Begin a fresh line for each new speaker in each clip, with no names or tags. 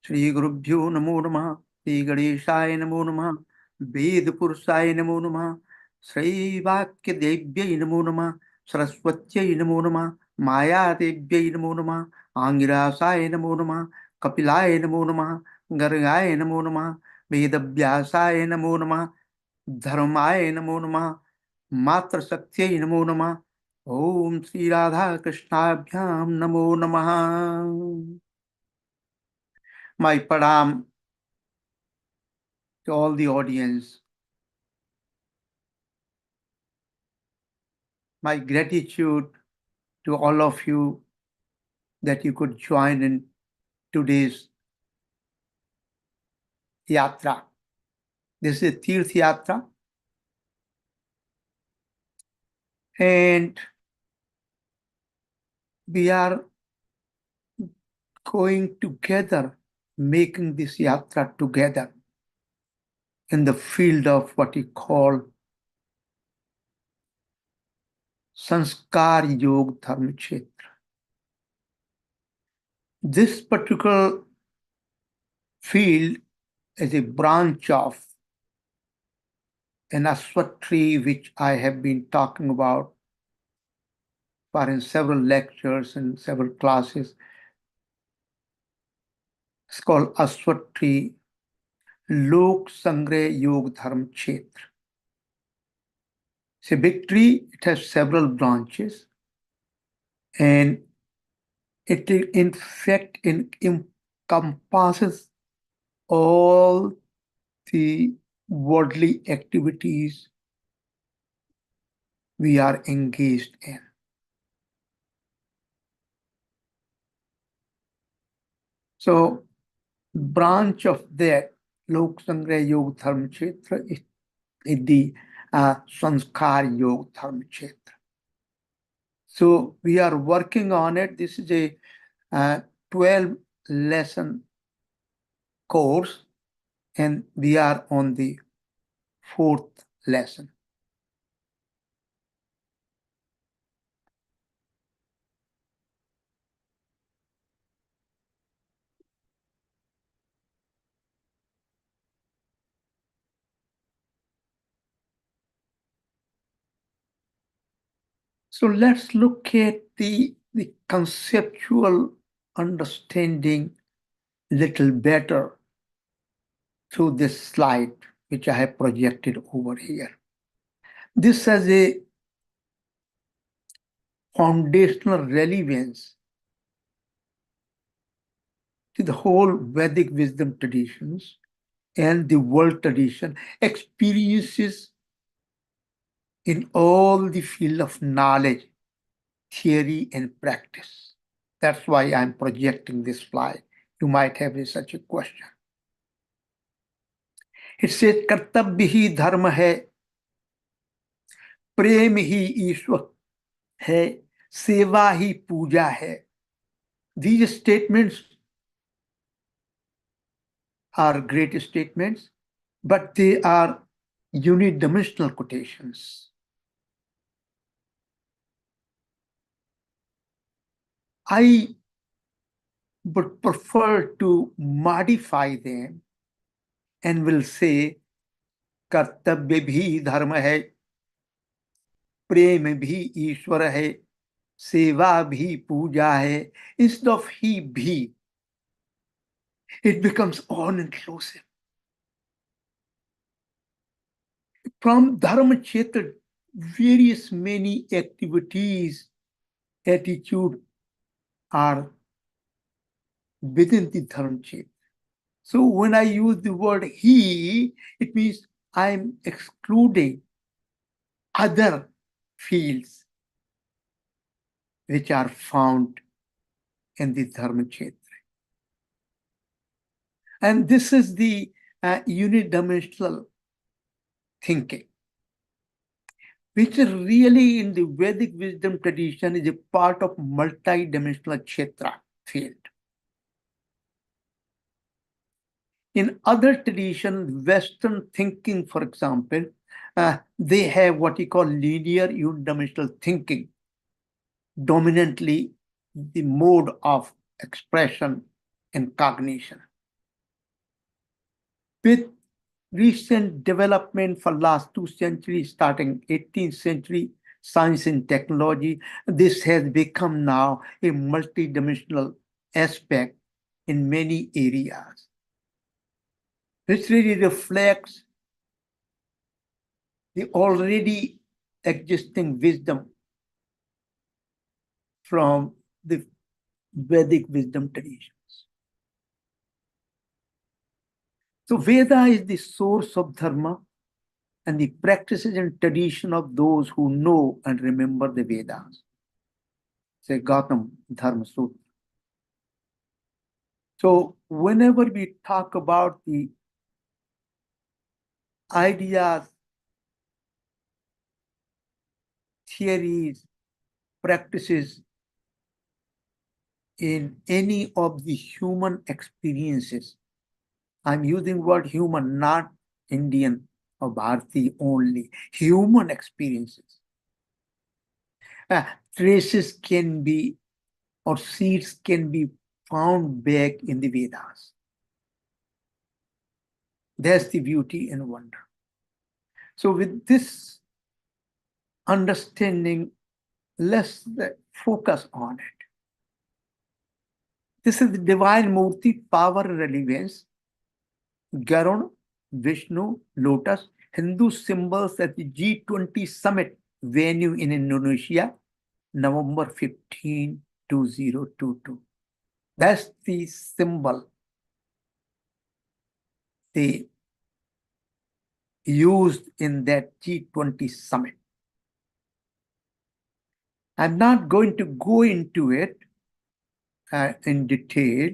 श्री गुरुभ्यो नमो नमः। श्री गणेशाय नमो नमः। वेद पुरुषाय नमो नमः। श्री वाक्य देव्यै नमो नमः। सरस्वत्यै नमो नमः। माया देव्यै नमो नमः। आंगिरासाय नमो नमः। कपिलाय नमो नमः। गर्गाय नमो नमः। वेदव्यासाय नमो नमः। धर्माय नमो नमः। मातृशक्त्यै नमो नमः। ओम श्री राधा कृष्णाभ्याम नमो नमः। My pranam to all the audience. My gratitude to all of you that you could join in today's yatra. This is Tirth Yatra, and we are going together, making this yatra together in the field of what you call Samskaara Yogadharma-Kshetra. This particular field is a branch of an aswat tree which I have been talking about for in several lectures and several classes. It's called aswat tree, Lok Sangrah Yogadharma-Kshetra. It's a big tree. It has several branches, and it in fact encompasses all the worldly activities we are engaged in. So, branch of that Lok Sangrah Yogadharma-Kshetra is the Samskaara Yogadharma-Kshetra. So we are working on it. This is a 12-lesson course, and we are on the 4th lesson. So let's look at the conceptual understanding a little better through this slide, which I have projected over here. This has a foundational relevance to the whole Vedic wisdom traditions and the world tradition, experiences in all the field of knowledge, theory, and practice. That's why I'm projecting this slide. You might have such a question. It says, कर्तव्य ही धर्म है, प्रेम ही ईश्वर है, सेवा ही पूजा है. These statements are great statements, but they are unidimensional quotations. I would prefer to modify them and will say कर्तव्य भी धर्म है, प्रेम भी ईश्वर है, सेवा भी पूजा है. Instead of he be, it becomes all inclusive. From Dharma Kshetra, various many activities, attitude are within the Dharma Kshetra. So when I use the word he, it means I'm excluding other fields which are found in the Dharma Kshetra. And this is the unidimensional thinking, which is really in the Vedic wisdom tradition is a part of multi-dimensional Kshetra field. In other traditions, Western thinking, for example, they have what you call linear unidimensional thinking, dominantly the mode of expression and cognition. with recent development for last 2 centuries, starting 18th century, science and technology, this has become now a multidimensional aspect in many areas, which really reflects the already existing wisdom from the Vedic wisdom traditions. So Veda is the source of dharma and the practices and tradition of those who know and remember the Vedas. Say Gautam Dharma Sutra. So whenever we talk about the ideas, theories, practices in any of the human experiences, I'm using word human, not Indian or Bharati only, human experiences. Traces can be, or seeds can be found back in the Vedas. That's the beauty and wonder. So with this understanding, let's focus on it. This is the divine Murti, power and relevance. Garun, Vishnu, Lotus, Hindu symbols at the G20 summit venue in Indonesia, November 15, 2022. That's the symbol they used in that G20 summit. I'm not going to go into it in detail,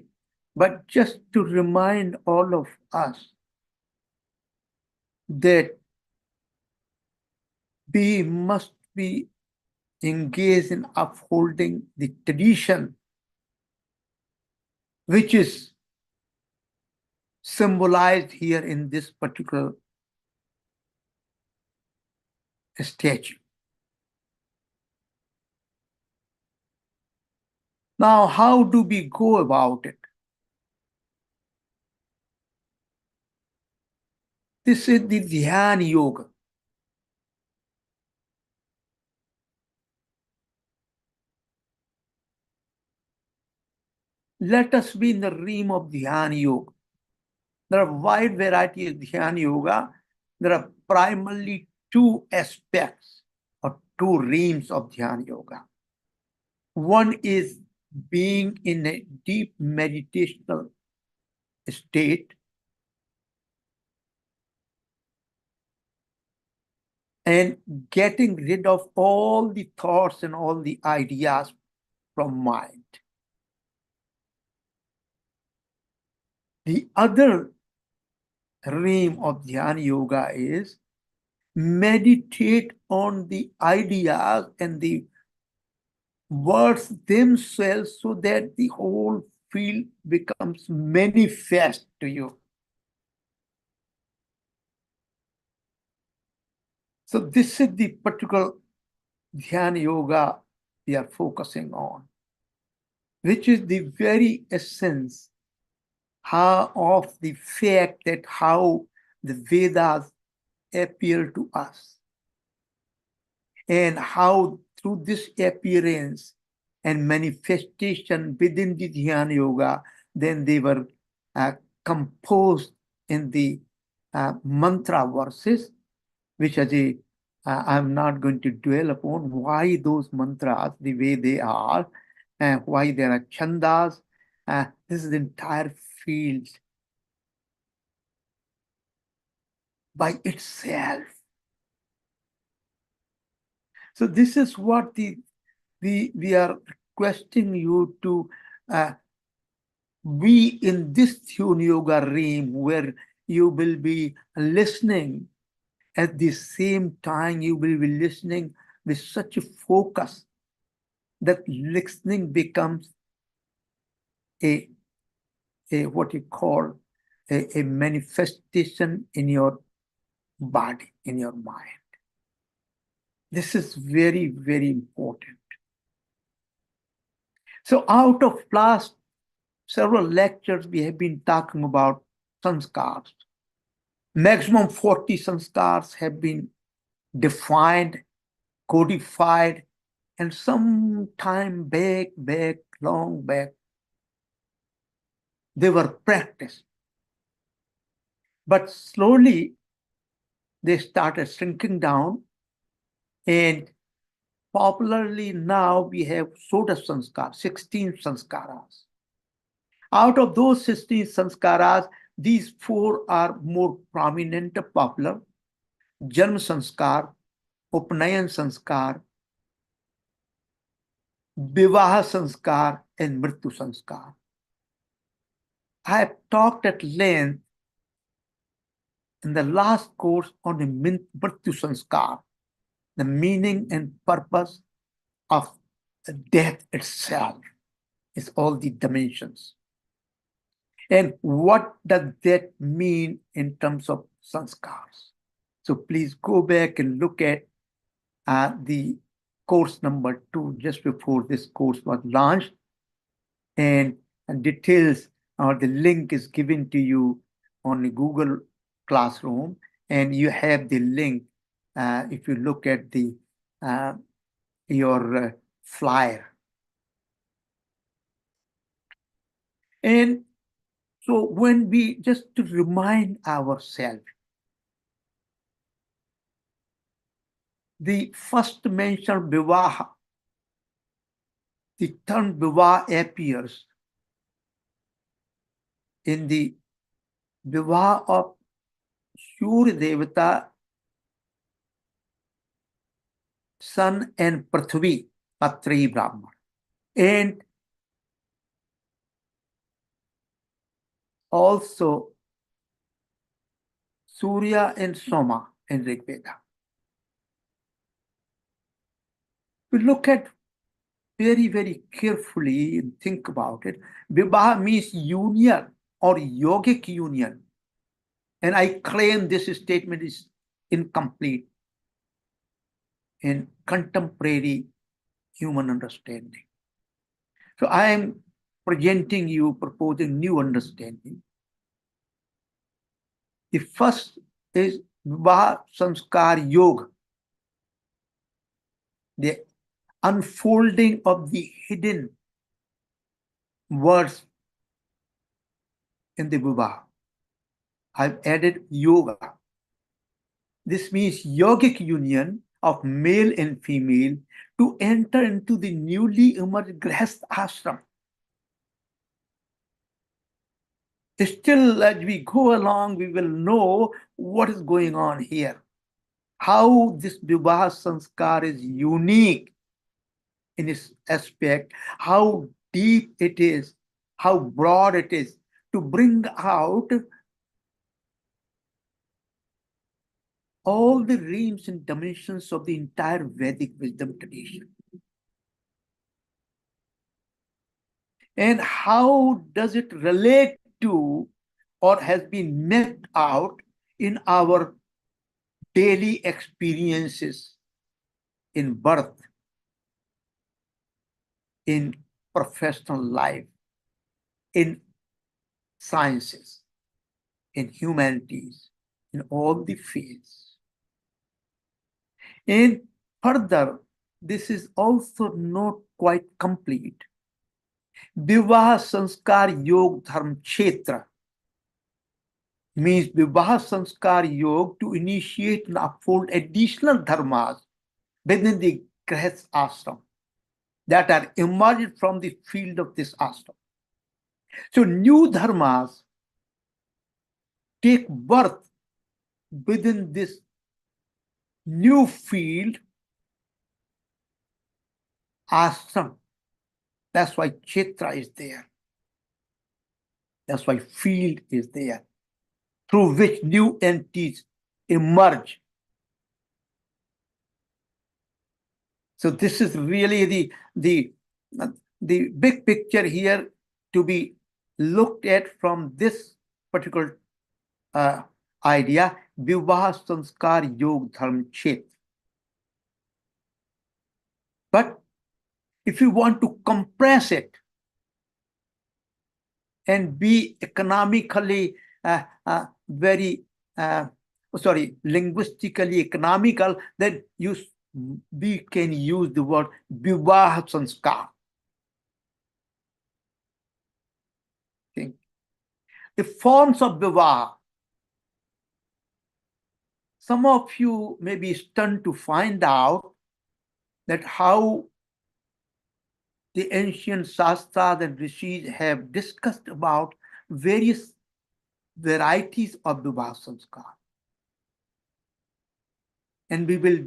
but just to remind all of us that we must be engaged in upholding the tradition which is symbolized here in this particular statue. Now, how do we go about it? This is the Dhyan Yoga. Let us be in the realm of Dhyan Yoga. There are wide variety of Dhyan Yoga. There are primarily two aspects or two realms of Dhyan Yoga. One is being in a deep meditational state and getting rid of all the thoughts and all the ideas from mind. The other realm of Dhyana Yoga is meditate on the ideas and the words themselves so that the whole field becomes manifest to you. So this is the particular Dhyana Yoga we are focusing on, which is the very essence of the fact that how the Vedas appear to us and how through this appearance and manifestation within the Dhyana Yoga, then they were composed in the mantra verses, which I'm not going to dwell upon why those mantras the way they are, and why there are chandas. This is the entire field by itself. So this is what we are requesting you to be in this Dhyana Yoga realm where you will be listening. At the same time, you will be listening with such a focus that listening becomes a what you call a manifestation in your body, in your mind. This is very, very important. So out of last several lectures, we have been talking about samskars. Maximum 40 sanskars have been defined, codified, and some time back, long back, they were practiced. But slowly, they started shrinking down, and popularly now we have Soda Sanskar, 16 sanskaras. Out of those 16 sanskaras, these four are more prominent, popular: Janma Sanskar, Upnayan Sanskar, Vivaaha Samskaara, and Mrityu Samskaara. I have talked at length in the last course on the Mrityu Samskaara, the meaning and purpose of death itself is all the dimensions. And what does that mean in terms of sanskars? So please go back and look at the course number 2 just before this course was launched, and details or the link is given to you on the Google Classroom, and you have the link if you look at the your flyer. And so when we just to remind ourselves, the first mentioned Vivaaha, the term Vivaaha appears in the Vivaaha of Surya Devata, Sun and Prithvi, Patri Brahman. And also Surya and Soma in Rig Veda. We look at very, very carefully and think about it. Vivaaha means union or yogic union. And I claim this statement is incomplete in contemporary human understanding. So I am proposing new understanding. The first is Vivaaha Samskaara Yoga, the unfolding of the hidden words in the Vivaaha. I've added yoga. This means yogic union of male and female to enter into the newly emerged Grihastha ashram. Still, as we go along, we will know what is going on here. How this Vivaaha Sanskar is unique in its aspect, how deep it is, how broad it is, to bring out all the realms and dimensions of the entire Vedic wisdom tradition. And how does it relate to or has been mapped out in our daily experiences in birth, in professional life, in sciences, in humanities, in all the fields. And further, this is also not quite complete. Vivaaha Samskaara Yogadharma-Kshetra means Vivaaha Samskaara Yoga to initiate and uphold additional dharmas within the Grihastha ashram that are emerged from the field of this ashram. So new dharmas take birth within this new field ashram. That's why Kshetra is there. That's why field is there, through which new entities emerge. So this is really the big picture here to be looked at from this particular idea, Vivaaha Samskaara Yogadharma-Kshetra. But if you want to compress it and be economically very linguistically economical, then we can use the word Vivaaha Samskaara. Okay. The forms of Vivaaha. Some of you may be stunned to find out that how the ancient Shastras and Rishis have discussed about various varieties of Vivaaha Samskaara. And we will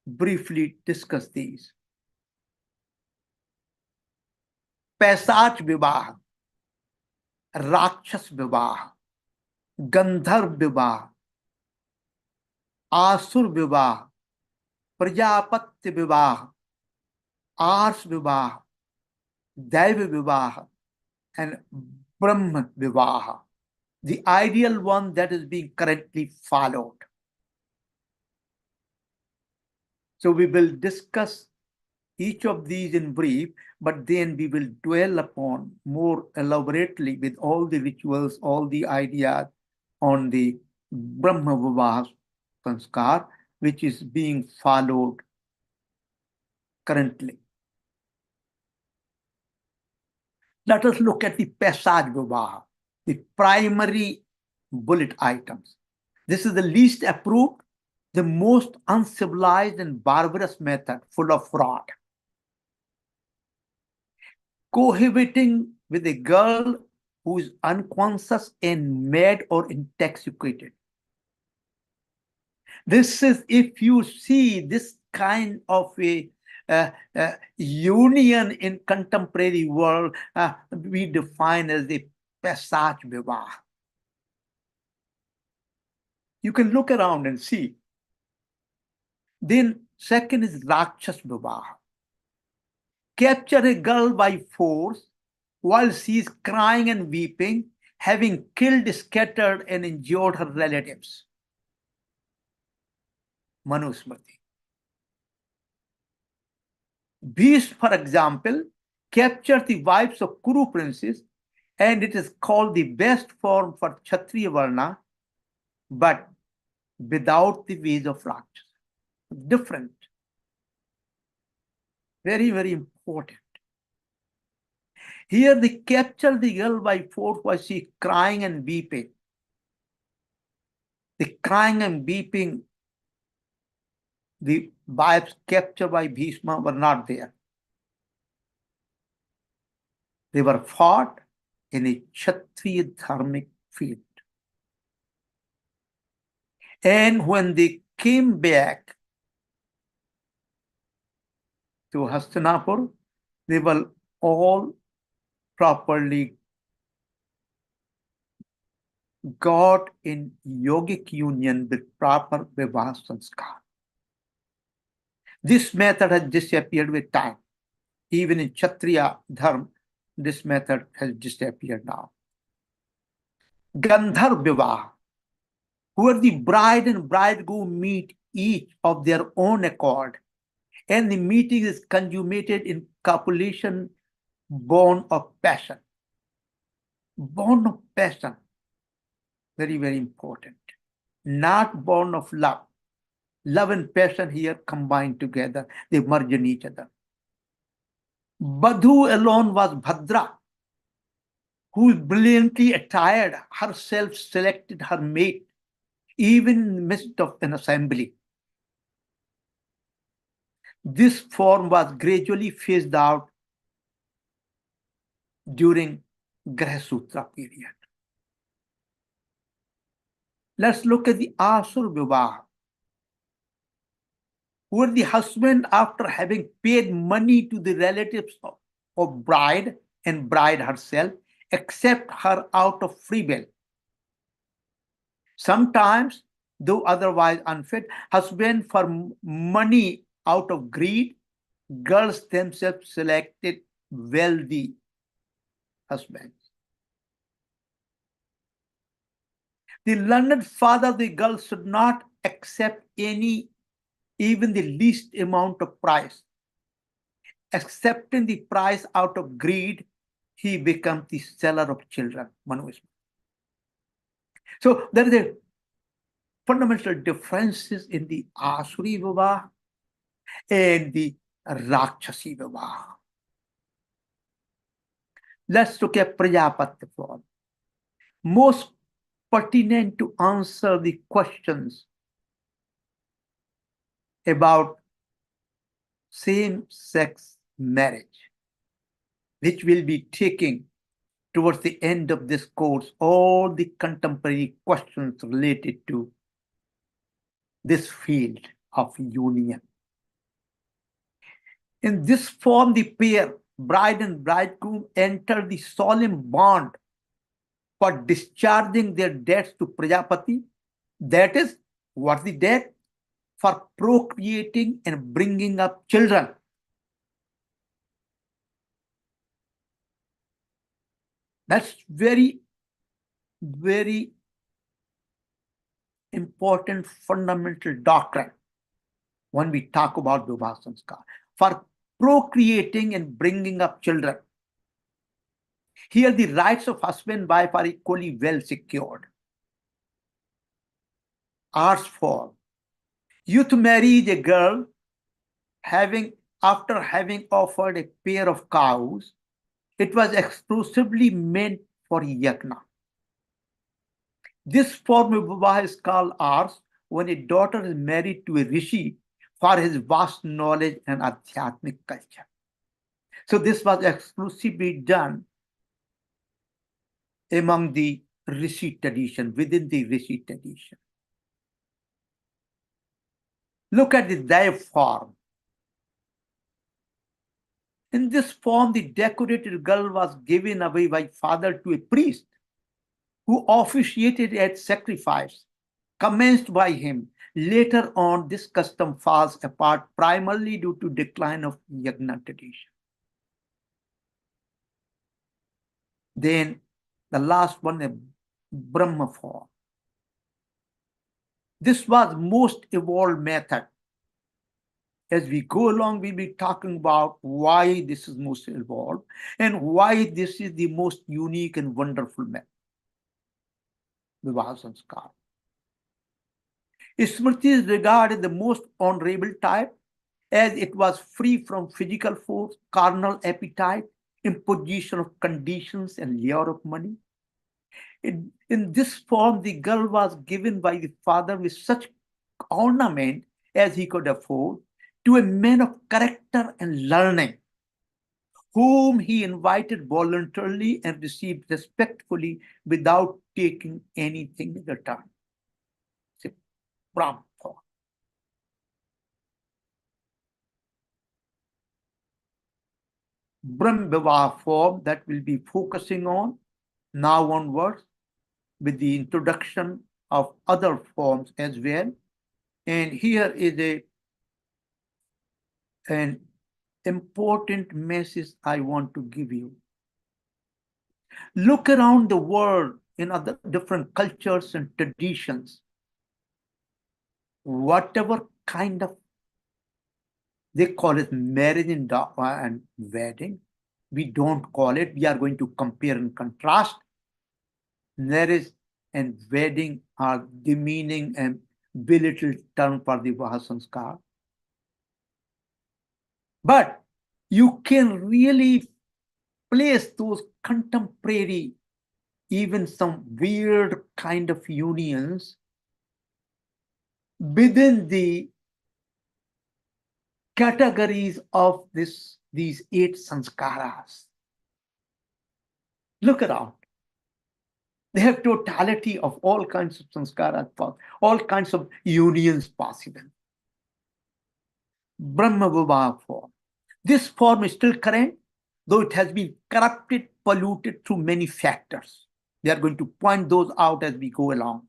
briefly discuss these. Paisach Vivaaha, Rakshas Vivaaha, Gandharv Vivaaha, Asur Vivaaha, Prajapati Vivaaha, Ars Vivaaha, Daiva Vivaaha, and Brahma Vivaaha, the ideal one that is being currently followed. So we will discuss each of these in brief, but then we will dwell upon more elaborately with all the rituals, all the ideas on the Brahma Vivaaha Samskar, which is being followed currently. Let us look at the Paisach Vivaaha, the primary bullet items. This is the least approved, the most uncivilized and barbarous method, full of fraud. Cohabiting with a girl who is unconscious and mad or intoxicated. This is, if you see this kind of a union in contemporary world, we define as the Paisach Vivaaha. You can look around and see. Then second is Rakshas Vivaaha. Capture a girl by force while she is crying and weeping, having killed, scattered, and injured her relatives. Manusmriti. Bhishma, for example, captured the wives of Kuru princes, and it is called the best form for Kshatriya Varna, but without the ways of Rakshas. Different. Very, very important. Here they capture the girl by force while she is crying and weeping. The crying and weeping, the wives captured by Bhishma were not there. They were fought in a Kshatriya dharmic field. And when they came back to Hastinapur, they were all properly got in yogic union with proper Vivaaha Samskar. This method has disappeared with time. Even in Kshatriya Dharma, this method has disappeared now. Gandharv Vivaaha, where the bride and bridegroom meet each of their own accord, and the meeting is consummated in copulation born of passion. Born of passion. Very, very important. Not born of love. Love and passion here combined together. They merge in each other. Badhu alone was Bhadra, who brilliantly attired herself, selected her mate, even in the midst of an assembly. This form was gradually phased out during Grahasutra period. Let's look at the Asur Vivaaha, where the husband, after having paid money to the relatives of bride and bride herself, accept her out of free will. Sometimes, though otherwise unfit, husband for money out of greed, girls themselves selected wealthy husbands. The learned father of the girl should not accept any, even the least amount of price. Accepting the price out of greed, he becomes the seller of children. So there is a fundamental differences in the Asuri Vivaaha and the Rakshasi Vivaaha. Let's look at Prajapati form. Most pertinent to answer the questions about same-sex marriage, which we'll be taking towards the end of this course, all the contemporary questions related to this field of union. In this form, the pair, bride and bridegroom, enter the solemn bond for discharging their debts to Prajapati. That is, what's the debt? For procreating and bringing up children. That's very, very important fundamental doctrine when we talk about Vivaaha Samskaara. For procreating and bringing up children. Here the rights of husband and wife are equally well secured. Arts form. Youth married a girl after having offered a pair of cows. It was exclusively meant for yajna. This form of Vivaaha is called ars when a daughter is married to a rishi for his vast knowledge and adhyatmic culture. So this was exclusively done among the rishi tradition, within the rishi tradition. Look at the Daiv form. In this form, the decorated girl was given away by father to a priest who officiated at sacrifice commenced by him. Later on, this custom falls apart primarily due to decline of yajna tradition. Then the last one, the Brahma form. This was most evolved method. As we go along, we'll be talking about why this is most evolved and why this is the most unique and wonderful method. Vivaaha Samskaara. Smriti is regarded the most honorable type as it was free from physical force, carnal appetite, imposition of conditions, and lure of money. In this form, the girl was given by the father with such ornament as he could afford to a man of character and learning, whom he invited voluntarily and received respectfully without taking anything in return. Brahma form. Brahma Vivaaha form that we'll be focusing on now onwards, with the introduction of other forms as well. And here is an important message I want to give you. Look around the world in other different cultures and traditions. Whatever kind of, they call it marriage and wedding, we don't call it. We are going to compare and contrast. Marriage and wedding are demeaning and belittled term for the Vivaaha Samskaara. But you can really place those contemporary, even some weird kind of unions within the categories of these 8 sanskaras. Look around. They have totality of all kinds of sanskaras, all kinds of unions possible. Brahma Vivaaha form. This form is still current, though it has been corrupted, polluted through many factors. We are going to point those out as we go along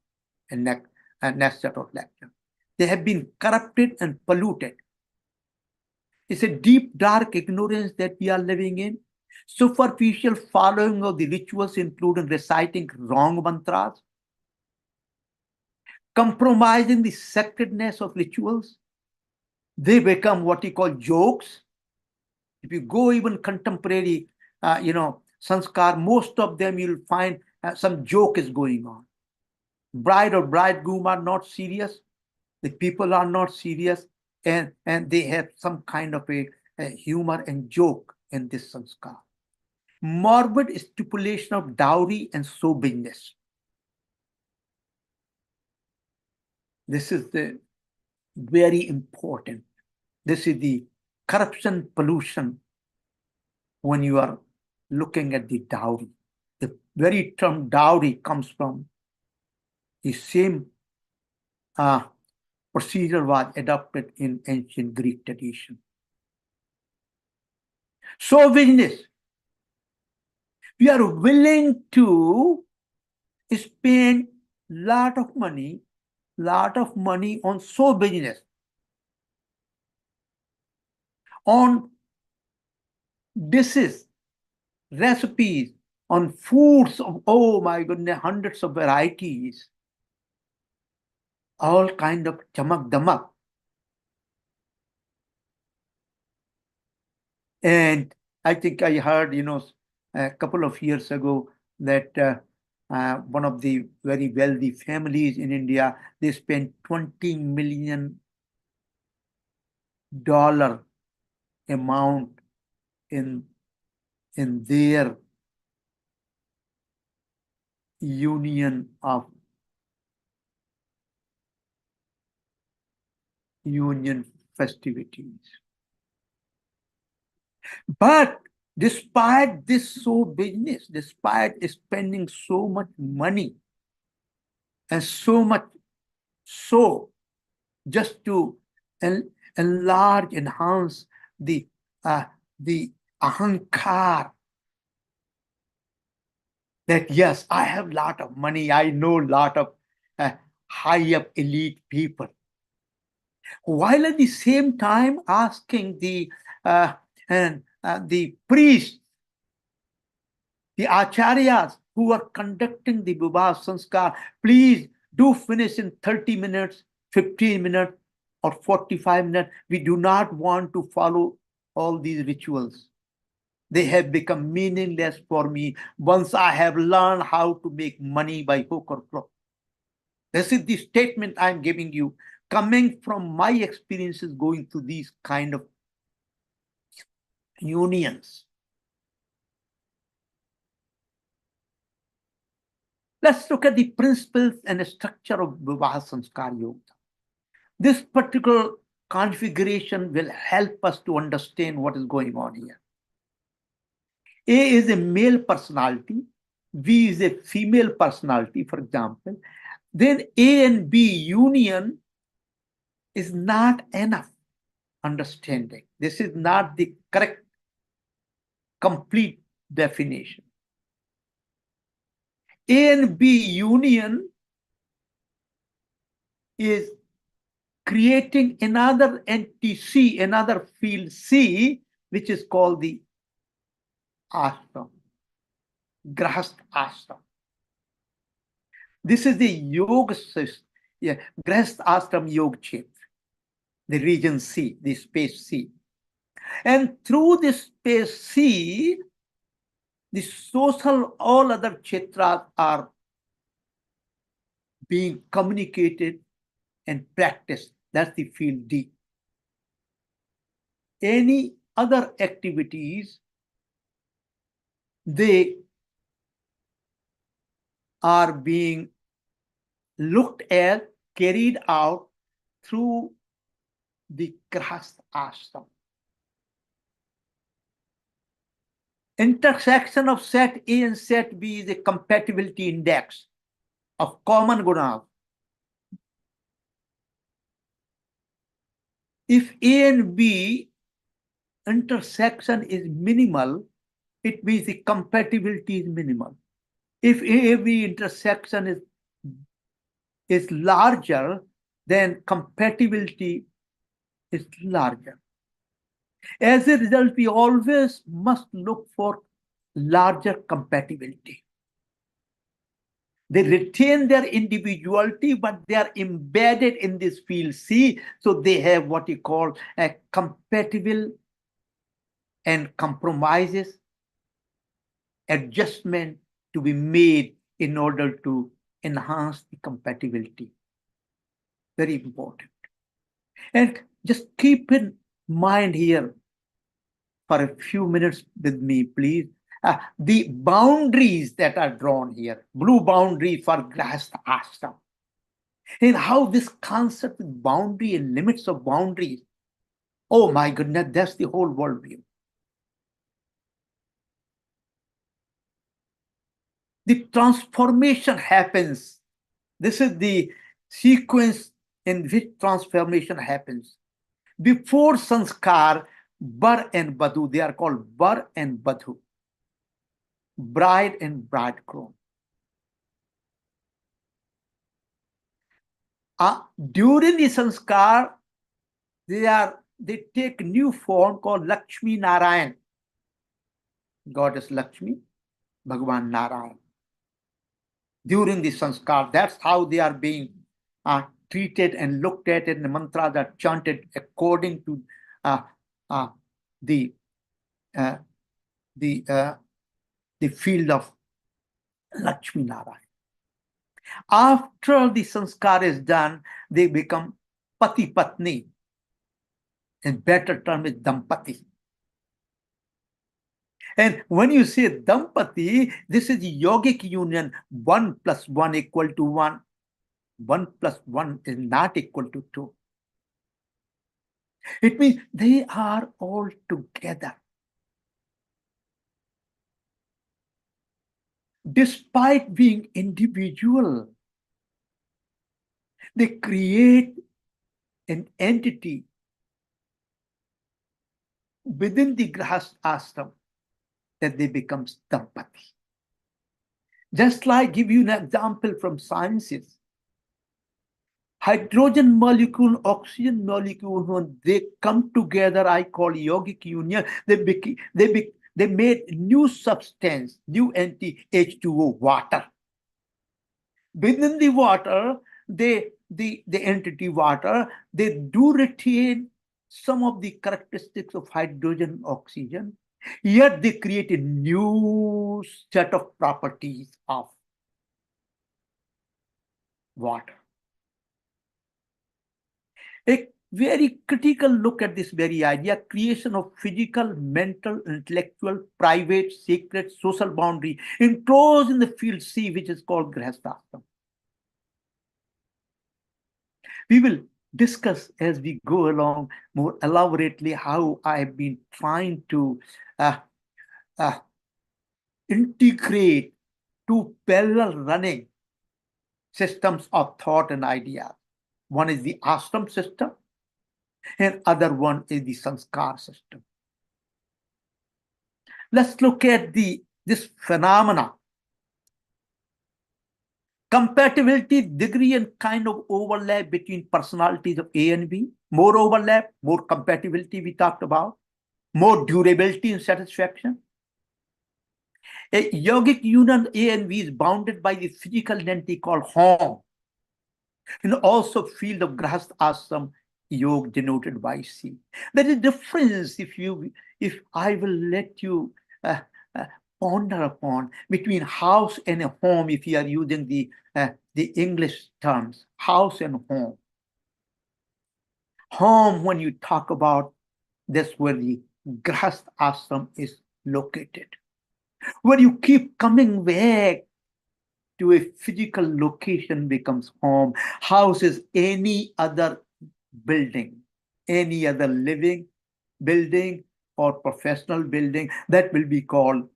in next set of lectures. They have been corrupted and polluted. It's a deep, dark ignorance that we are living in. Superficial following of the rituals, including reciting wrong mantras, compromising the sacredness of rituals. They become what we call jokes. If you go even contemporary, sanskar, most of them you'll find some joke is going on. bride or bridegroom are not serious, the people are not serious, and they have some kind of a humor and joke in this sanskar. Morbid stipulation of dowry and show business. This is the very important. This is the corruption pollution when you are looking at the dowry. The very term dowry comes from the same procedure was adopted in ancient Greek tradition. Show business. We are willing to spend lot of money on show business, on dishes, recipes, on foods of, oh my goodness, hundreds of varieties, all kind of chamak damak. And I think I heard, a couple of years ago that one of the very wealthy families in India, they spent $20 million amount in their union festivities. But despite this show business, despite spending so much money and so much so just to enlarge, enhance the ahankar, that yes, I have a lot of money, I know a lot of high up elite people, while at the same time asking the priests, the acharyas who are conducting the Vivaaha Samskaara, please do finish in 30 minutes, 15 minutes, or 45 minutes. We do not want to follow all these rituals. They have become meaningless for me once I have learned how to make money by hook or crook. This is the statement I'm giving you, coming from my experiences going through these kind of unions. Let's look at the principles and structure of Vivaaha Samskaara Yoga. This particular configuration will help us to understand what is going on here. A is a male personality, B is a female personality, for example. Then A and B union is not enough understanding. This is not the correct, complete definition. A and B union is creating another entity C, another field C, which is called the ashram, grahast ashram. This is the yoga system, grahast ashram yoga kshetra, the region C, the space C. And through this space C, the social, all other kshetras are being communicated and practiced. That's the field D. Any other activities, they are being looked at, carried out through the grahast ashram. Intersection of set A and set B is a compatibility index of common gunas. If A and B intersection is minimal, it means the compatibility is minimal. If A-B intersection is larger, then compatibility is larger. As a result, we always must look for larger compatibility. They retain their individuality, but they are embedded in this field C, so they have what you call a compatible and compromises, adjustment to be made in order to enhance the compatibility. Very important. And just keep in mind here for a few minutes with me, please. The boundaries that are drawn here, blue boundary for Grahastha Ashram, and how this concept with boundary and limits of boundaries, oh my goodness, that's the whole worldview. The transformation happens. This is the sequence in which transformation happens. Before sanskar, bar and badhu, they are called bar and badhu, bride and bridegroom. During the sanskar, they take new form called Lakshmi Narayan, goddess Lakshmi, Bhagwan Narayan. During the sanskar, that's how they are being treated and looked at, and the mantras are chanted according to the field of Lakshmi Narayan. After the sanskar is done, they become pati patni. In better term is dampati. And when you say dampati, this is the yogic union. 1 + 1 = 1. 1 + 1 is not equal to 2. It means they are all together. Despite being individual, they create an entity within the Grahastha Ashram that they become dampati. Just like, give you an example from sciences. Hydrogen molecule, oxygen molecule, when they come together, I call yogic union, they made new substance, new entity, H2O, water. Within the water, the entity water, they do retain some of the characteristics of hydrogen, oxygen, yet they create a new set of properties of water. A very critical look at this very idea, creation of physical, mental, intellectual, private, sacred, social boundary enclosed in the field C, which is called Grahastha Ashram. We will discuss as we go along more elaborately how I have been trying to integrate two parallel running systems of thought and ideas. One is the ashram system, and other one is the sanskar system. Let's look at this phenomena. Compatibility, degree, and kind of overlap between personalities of A and B. More overlap, more compatibility we talked about. More durability and satisfaction. A yogic union A and B is bounded by the physical entity called home, and also field of Grahastha Ashram yoga denoted by C. There is a difference if I will let you ponder upon between house and a home, if you are using the English terms, house and home. Home, when you talk about this, where the Grahastha Ashram is located, where you keep coming back to a physical location becomes home. House is any other building, any other living building or professional building that will be called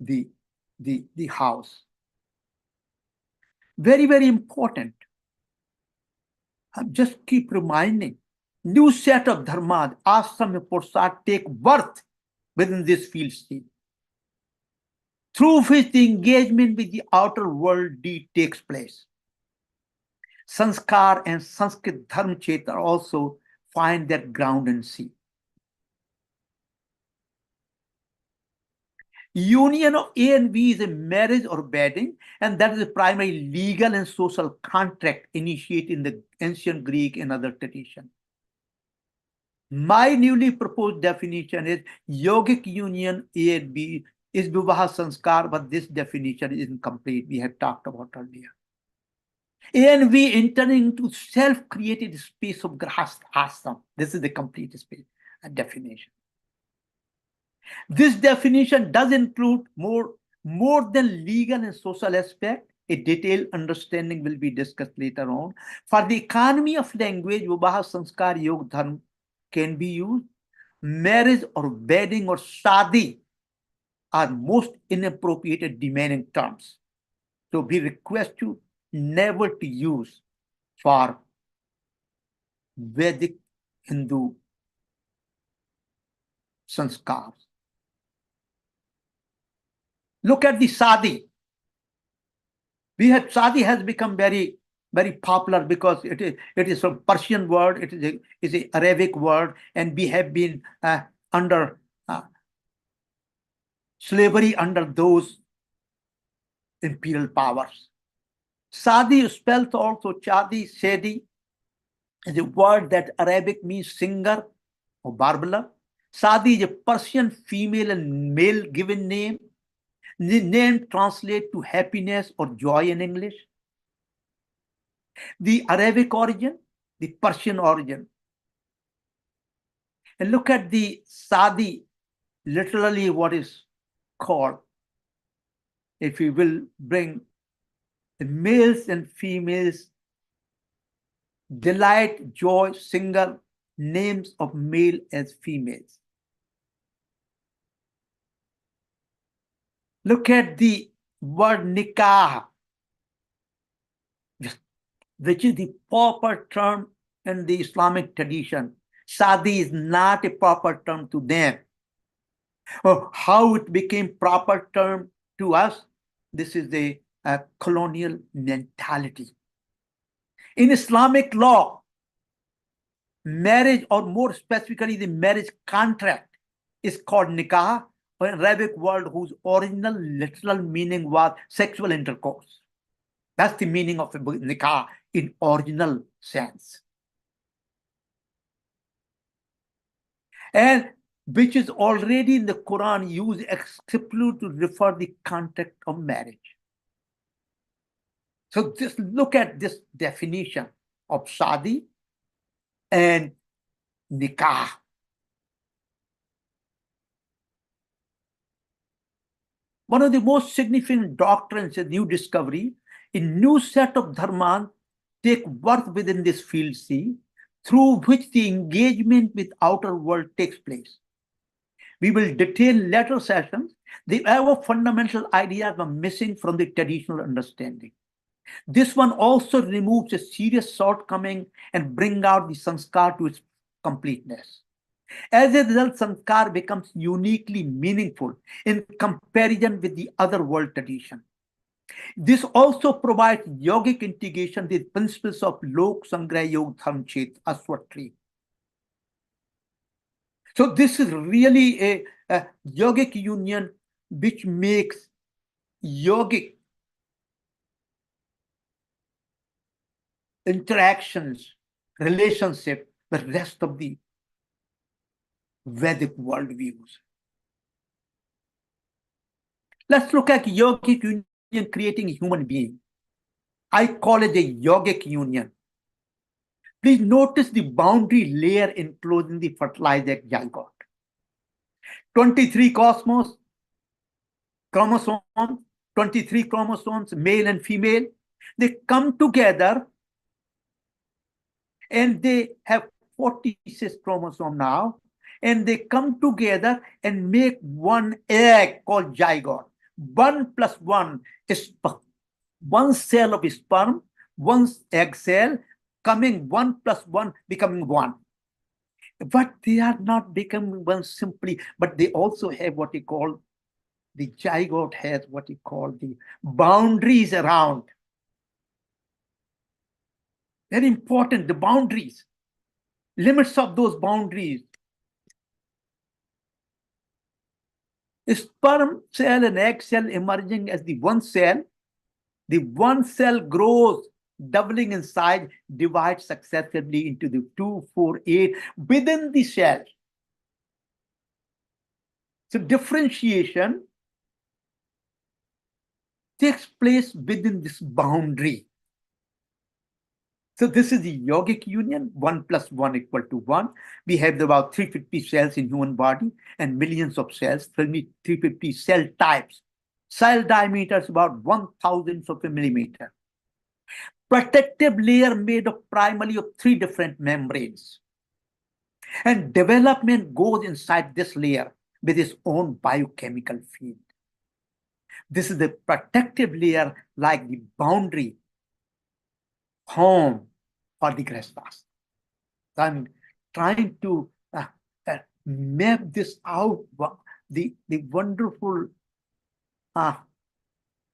the house. Very, very important. Just keep reminding. New set of dharmas, ashram and pursat take birth within this field state, through which the engagement with the outer world deed takes place. Sanskar and Sanskrit Dharma-Kshetra also find their ground and seat. Union of A and B is a marriage or wedding, and that is a primary legal and social contract initiated in the ancient Greek and other traditions. My newly proposed definition is yogic union A and B is Vivaaha Samskaara, but this definition is incomplete. We have talked about earlier. And we enter into self-created space of grahast ashram. This is the complete space definition. This definition does include more than legal and social aspect. A detailed understanding will be discussed later on. For the economy of language, Vivaaha Samskaara Yogadharma can be used. Marriage or wedding or shadi are most inappropriate and demeaning terms. So we request you never to use for Vedic Hindu sanskars. Look at the sadi. Sadi has become very, very popular because it is a Persian word, is a Arabic word, and we have been under slavery under those imperial powers. Sadi spelled also Chadi, Sedi, is a word that Arabic means singer or barbler. Sadi is a Persian female and male given name. The name translates to happiness or joy in English. The Arabic origin, the Persian origin. And look at the Sadi, literally what is called, if we will bring the males and females, delight, joy, singer, names of male as females. Look at the word nikah, which is the proper term in the Islamic tradition. Sadi is not a proper term to them. How it became proper term to us, this is the colonial mentality. In Islamic law, marriage, or more specifically the marriage contract, is called nikah, an Arabic word whose original literal meaning was sexual intercourse. That's the meaning of nikah in original sense. And which is already in the Quran used exclusively to refer the contract of marriage. So just look at this definition of shadi and nikah. One of the most significant doctrines, a new discovery, a new set of dharmas take birth within this field C, through which the engagement with outer world takes place. We will detail later sessions the ever fundamental ideas are missing from the traditional understanding. This one also removes a serious shortcoming and brings out the sanskar to its completeness. As a result, sanskar becomes uniquely meaningful in comparison with the other world tradition. This also provides yogic integration with principles of Lok Sangraha Yogadharma-Kshetra, Aswatri. So this is really a yogic union which makes yogic interactions, relationship, the rest of the Vedic worldviews. Let's look at yogic union creating a human being. I call it a yogic union. Please notice the boundary layer enclosing the fertilized zygote. 23 chromosomes, 23 chromosomes, male and female, they come together and they have 46 chromosomes now, and they come together and make one egg called zygote. 1 plus 1 is one cell of sperm, one egg cell, coming 1 plus 1 becoming 1. But they are not becoming one simply, but they also have what we call, the zygote has what we call the boundaries around. Very important, the boundaries, limits of those boundaries. A sperm cell and egg cell emerging as the one cell grows, doubling in size, divides successively into the 2, 4, 8 within the cell. So differentiation takes place within this boundary. So this is the yogic union, 1 plus 1 equal to 1. We have about 350 cells in human body and millions of cells, 350 cell types. Cell diameter is about 1,000th of a millimeter. Protective layer made of primarily of 3 different membranes. And development goes inside this layer with its own biochemical field. This is the protective layer, like the boundary home for the grihasthas. I'm trying to map this out, the wonderful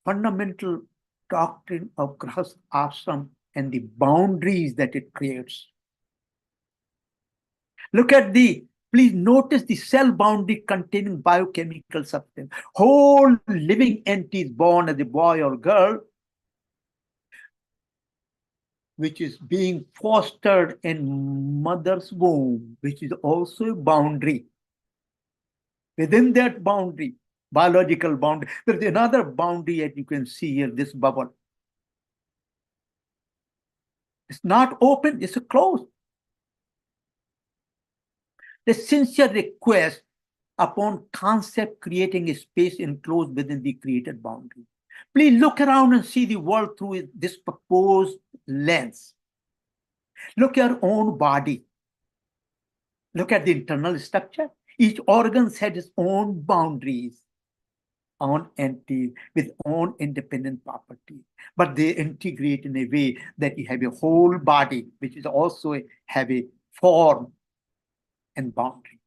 fundamental doctrine of grihastha ashram and the boundaries that it creates. Look at please notice the cell boundary containing biochemical substance. Whole living entity is born as a boy or girl, which is being fostered in mother's womb, which is also a boundary. Within that boundary, biological boundary, there's another boundary that you can see here, this bubble. It's not open, it's closed. The sincere request upon concept creating a space enclosed within the created boundary. Please look around and see the world through this proposed lens. Look at your own body. Look at the internal structure. Each organ has its own boundaries, own entity with own independent property, but they integrate in a way that you have a whole body, which is also have a form and boundary.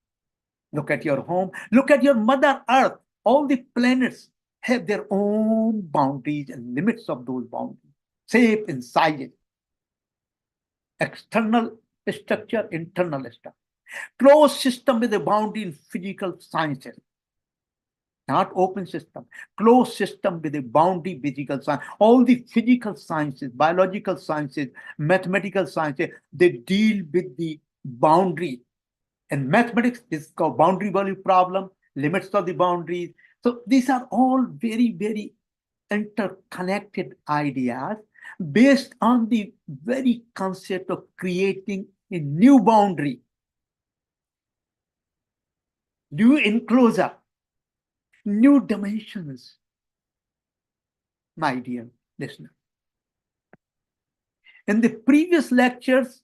Look at your home. Look at your Mother Earth. All the planets have their own boundaries and limits of those boundaries, shape and size. External structure, internal structure. Closed system with a boundary in physical sciences. Not open system. Closed system with a boundary physical science. All the physical sciences, biological sciences, mathematical sciences, they deal with the boundary. And mathematics is called boundary value problem, limits of the boundaries. So these are all very, very interconnected ideas based on the very concept of creating a new boundary, new enclosure, new dimensions, my dear listener. In the previous lectures,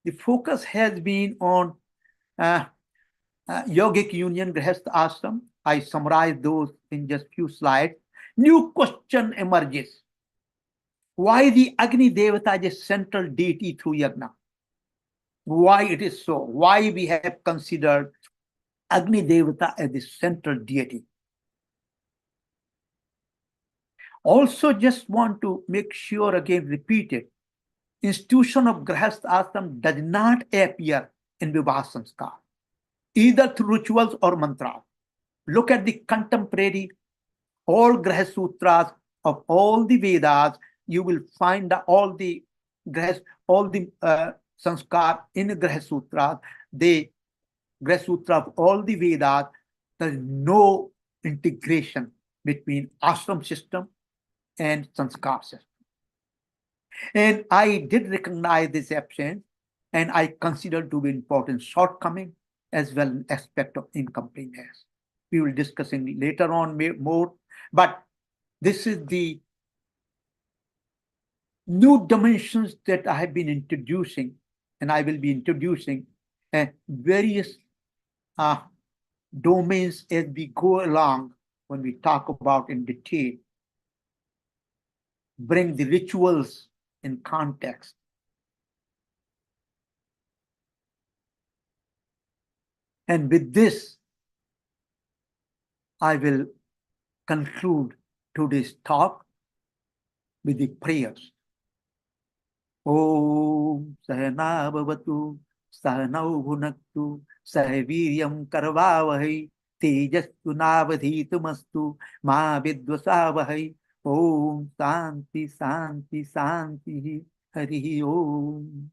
the focus has been on yogic union, grihastha ashram. I summarized those in just few slides. New question emerges. Why the Agni Devata is a central deity through yagna? Why it is so? Why we have considered Agni Devata as the central deity? Also, just want to make sure again, repeat it. Institution of grihastha ashram does not appear in Vivaaha Samskaara, either through rituals or mantras. Look at the contemporary, all Grih Sutras of all the Vedas. You will find all the Sanskar in Grih Sutras. The Grih Sutra of all the Vedas, there is no integration between ashram system and Sanskar system. And I did recognize this absence, and I consider to be important shortcoming as well an aspect of incompleteness. We will discuss later on more, but this is the new dimensions that I have been introducing, and I will be introducing various domains as we go along when we talk about in detail. Bring the rituals in context. And with this, I will conclude today's talk with the prayers. Om Sahana Bhavatu Sahanau Bhunaktu Sahaviryam Karvavahai Tejastu Navadhitumastu Ma Vidvasavahai Om Santi Santi Santi Hari Om.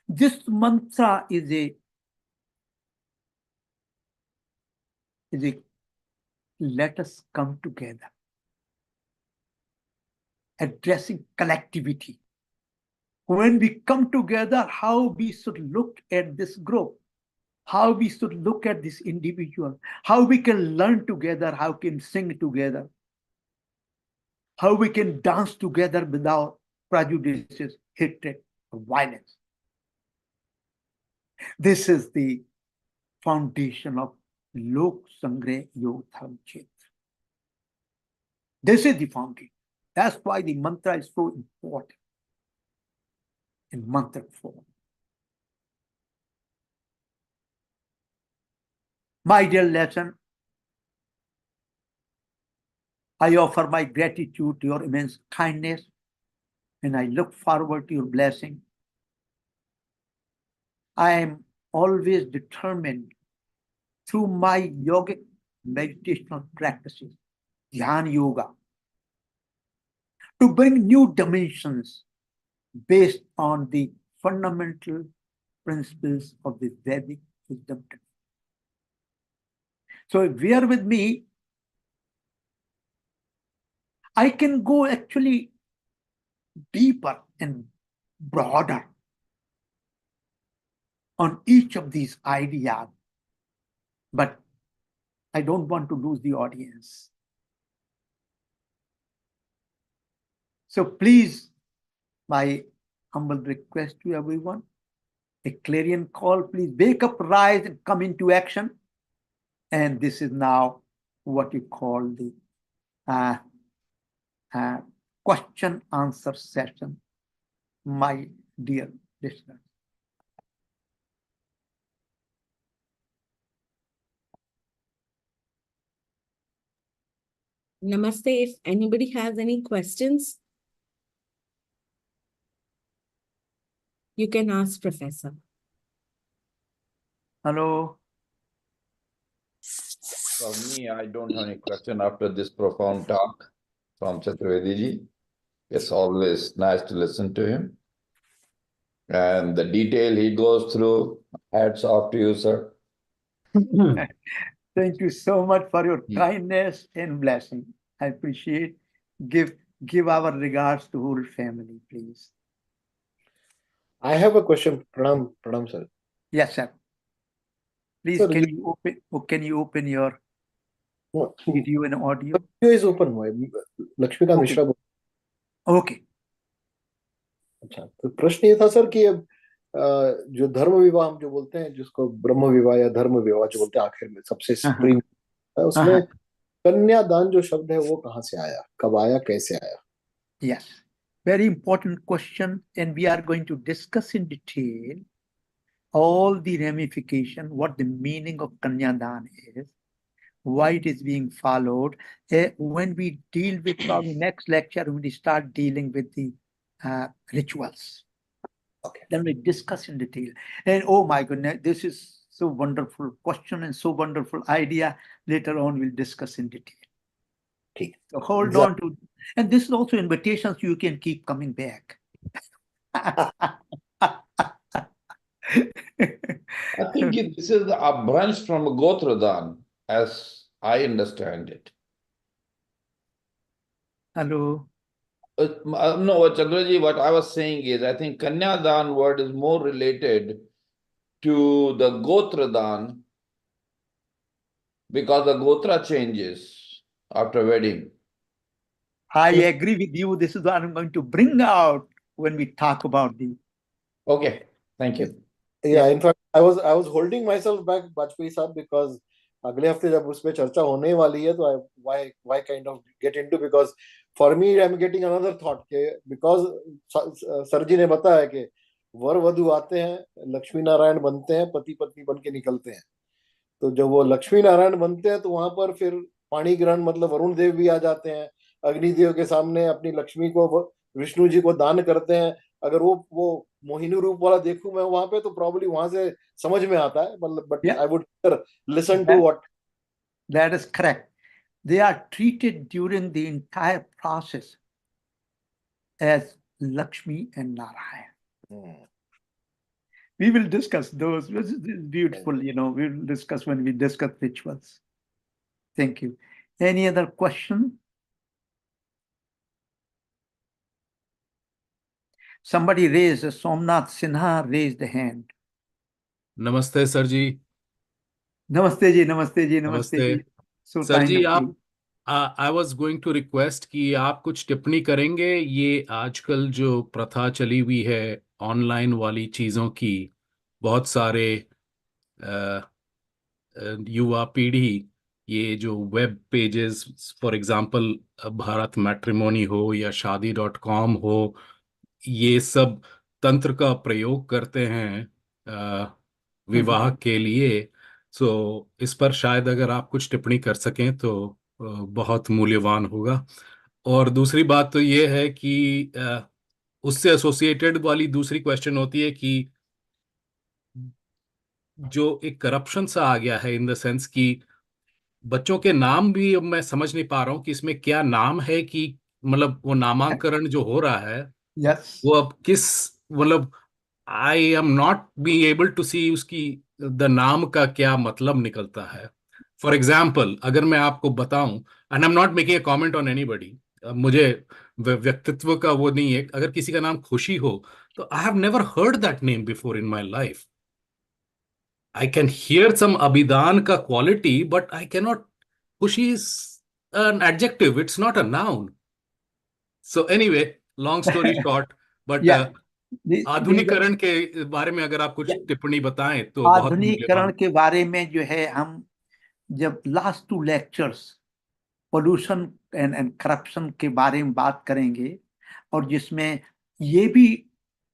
This mantra is a let us come together, addressing collectivity. when we come together, how we should look at this group, how we should look at this individual, how we can learn together, how we can sing together, how we can dance together without prejudices, hatred, or violence. This is the foundation of Lok Sangrah Yogadharma-Kshetra. This is the foundation. That's why the mantra is so important in mantra form. My dear lesson, I offer my gratitude to your immense kindness, and I look forward to your blessing. I am always determined through my yogic meditational practices, Dhyan Yoga, to bring new dimensions based on the fundamental principles of the Vedic wisdom. So bear with me. I can go actually deeper and broader on each of these ideas, but I don't want to lose the audience. So please, my humble request to everyone, a clarion call, please wake up, rise, and come into action. And this is now what you call the question answer session, my dear listeners.
Namaste. If anybody has any questions, you can ask Professor.
Hello.
For me, I don't have any question after this profound talk from Chaturvedi. It's always nice to listen to him. And the detail he goes through, hats off to you, sir.
Thank you so much for your kindness and blessing. I appreciate. Give our regards to whole family, please.
I have a question. Pranam, sir.
Yes, sir. Please,
Sir,
can you open your video and audio?
Video is open. Lakshmikant Mishra.
Okay.
अच्छा, तो प्रश्न ये था sir कि अब जो धर्म विवाह हम जो बोलते हैं, जिसको ब्रह्म विवाह या धर्म विवाह जो बोलते हैं आखिर में सबसे सुप्रीम है, उसमें कन्यादान जो शब्द है वो कहाँ से आया, कब आया, कैसे आया?
Yes, very important question, and we are going to discuss in detail all the ramification, what the meaning of Kanyadan is, why it is being followed. When we deal with probably next lecture, we start dealing with the rituals.
Okay.
Then we discuss in detail. And oh my goodness, this is so wonderful question and so wonderful idea. Later on, we'll discuss in detail.
Okay.
So hold on to, and this is also invitations you can keep coming back.
I think this is a branch from Gotradan, as I understand it.
Hello.
No, Chandraji, what I was saying is, I think Kanyadan word is more related to the Gotradan because the Gotra changes after wedding.
I agree with you. This is what I'm going to bring out when we talk about the.
Okay, thank you.
Yeah, in fact, I was holding myself back, Bajpayee sahab, because अगले हफ्ते जब उसमें चर्चा होने वाली है, तो why kind of get into, because for me I'm getting another thought कि because सर जी ने बताया कि वर वधु आते हैं, लक्ष्मी नारायण बनते हैं, पति पत्नी बन के निकलते हैं, तो जब वो लक्ष्मी नारायण बनते हैं तो वहां पर फिर पाणी ग्रहण मतलब वरुण देव भी आ जाते हैं, अग्निदेव के सामने अपनी लक्ष्मी को विष्णु जी को दान करते हैं. अगर वो मोहिनी रूप वाला देखूं मैं वहां पे, तो प्रॉब्ली वहां से समझ में आता है, मतलब but I would listen to what.
That is correct. They are treated during the entire process as Lakshmi and Narayan. We will discuss those. This is beautiful, we will discuss when we discuss rituals. Thank you. Any other question? Somebody raised, Somnath Sinha raised the hand.
नमस्ते sir ji.
नमस्ते जी, नमस्ते जी, नमस्ते
नमस्ते
ji. So
sir
kind
ji,
of you.
आप I was going to request कि आप कुछ टिप्पणी करेंगे ये आजकल जो प्रथा चली हुई है ऑनलाइन वाली चीज़ों की। बहुत सारे अ, युवा पीढ़ी ये जो web pages for example Bharat matrimony हो या शादी.com हो, ये सब तंत्र का प्रयोग करते हैं विवाह के लिए। सो इस पर शायद अगर आप कुछ टिप्पणी कर सकें तो बहुत मूल्यवान होगा। और दूसरी बात तो ये है कि उससे एसोसिएटेड वाली दूसरी क्वेश्चन होती है कि जो एक करप्शन सा आ गया है इन द सेंस कि बच्चों के नाम भी अब मैं समझ नहीं पा रहा हूँ कि इसमें क्या नाम है कि मतलब वो नामांकन जो हो रहा है
Yes.
वो अब किस मतलब I am not be able to see उसकी द नाम का क्या मतलब निकलता है। फॉर एग्जाम्पल अगर मैं आपको बताऊं, and I am not making a comment on anybody, मुझे व्यक्तित्व का वो नहीं है, अगर किसी का नाम खुशी हो तो I have never heard that name before in my life. I can hear some Abhidan ka quality, but I cannot. Khushi is an adjective, it's not a noun. So anyway, long story short, but
Yeah. These are,
आधुनिकरण के बारे में अगर आप कुछ
yeah.
टिप्पणी बताएं तो बहुत
आधुनिकीकरण
मूल्यवान।
के बारे में जो है, हम जब last 2 lectures pollution and corruption के बारे में बात करेंगे, और जिसमें ये भी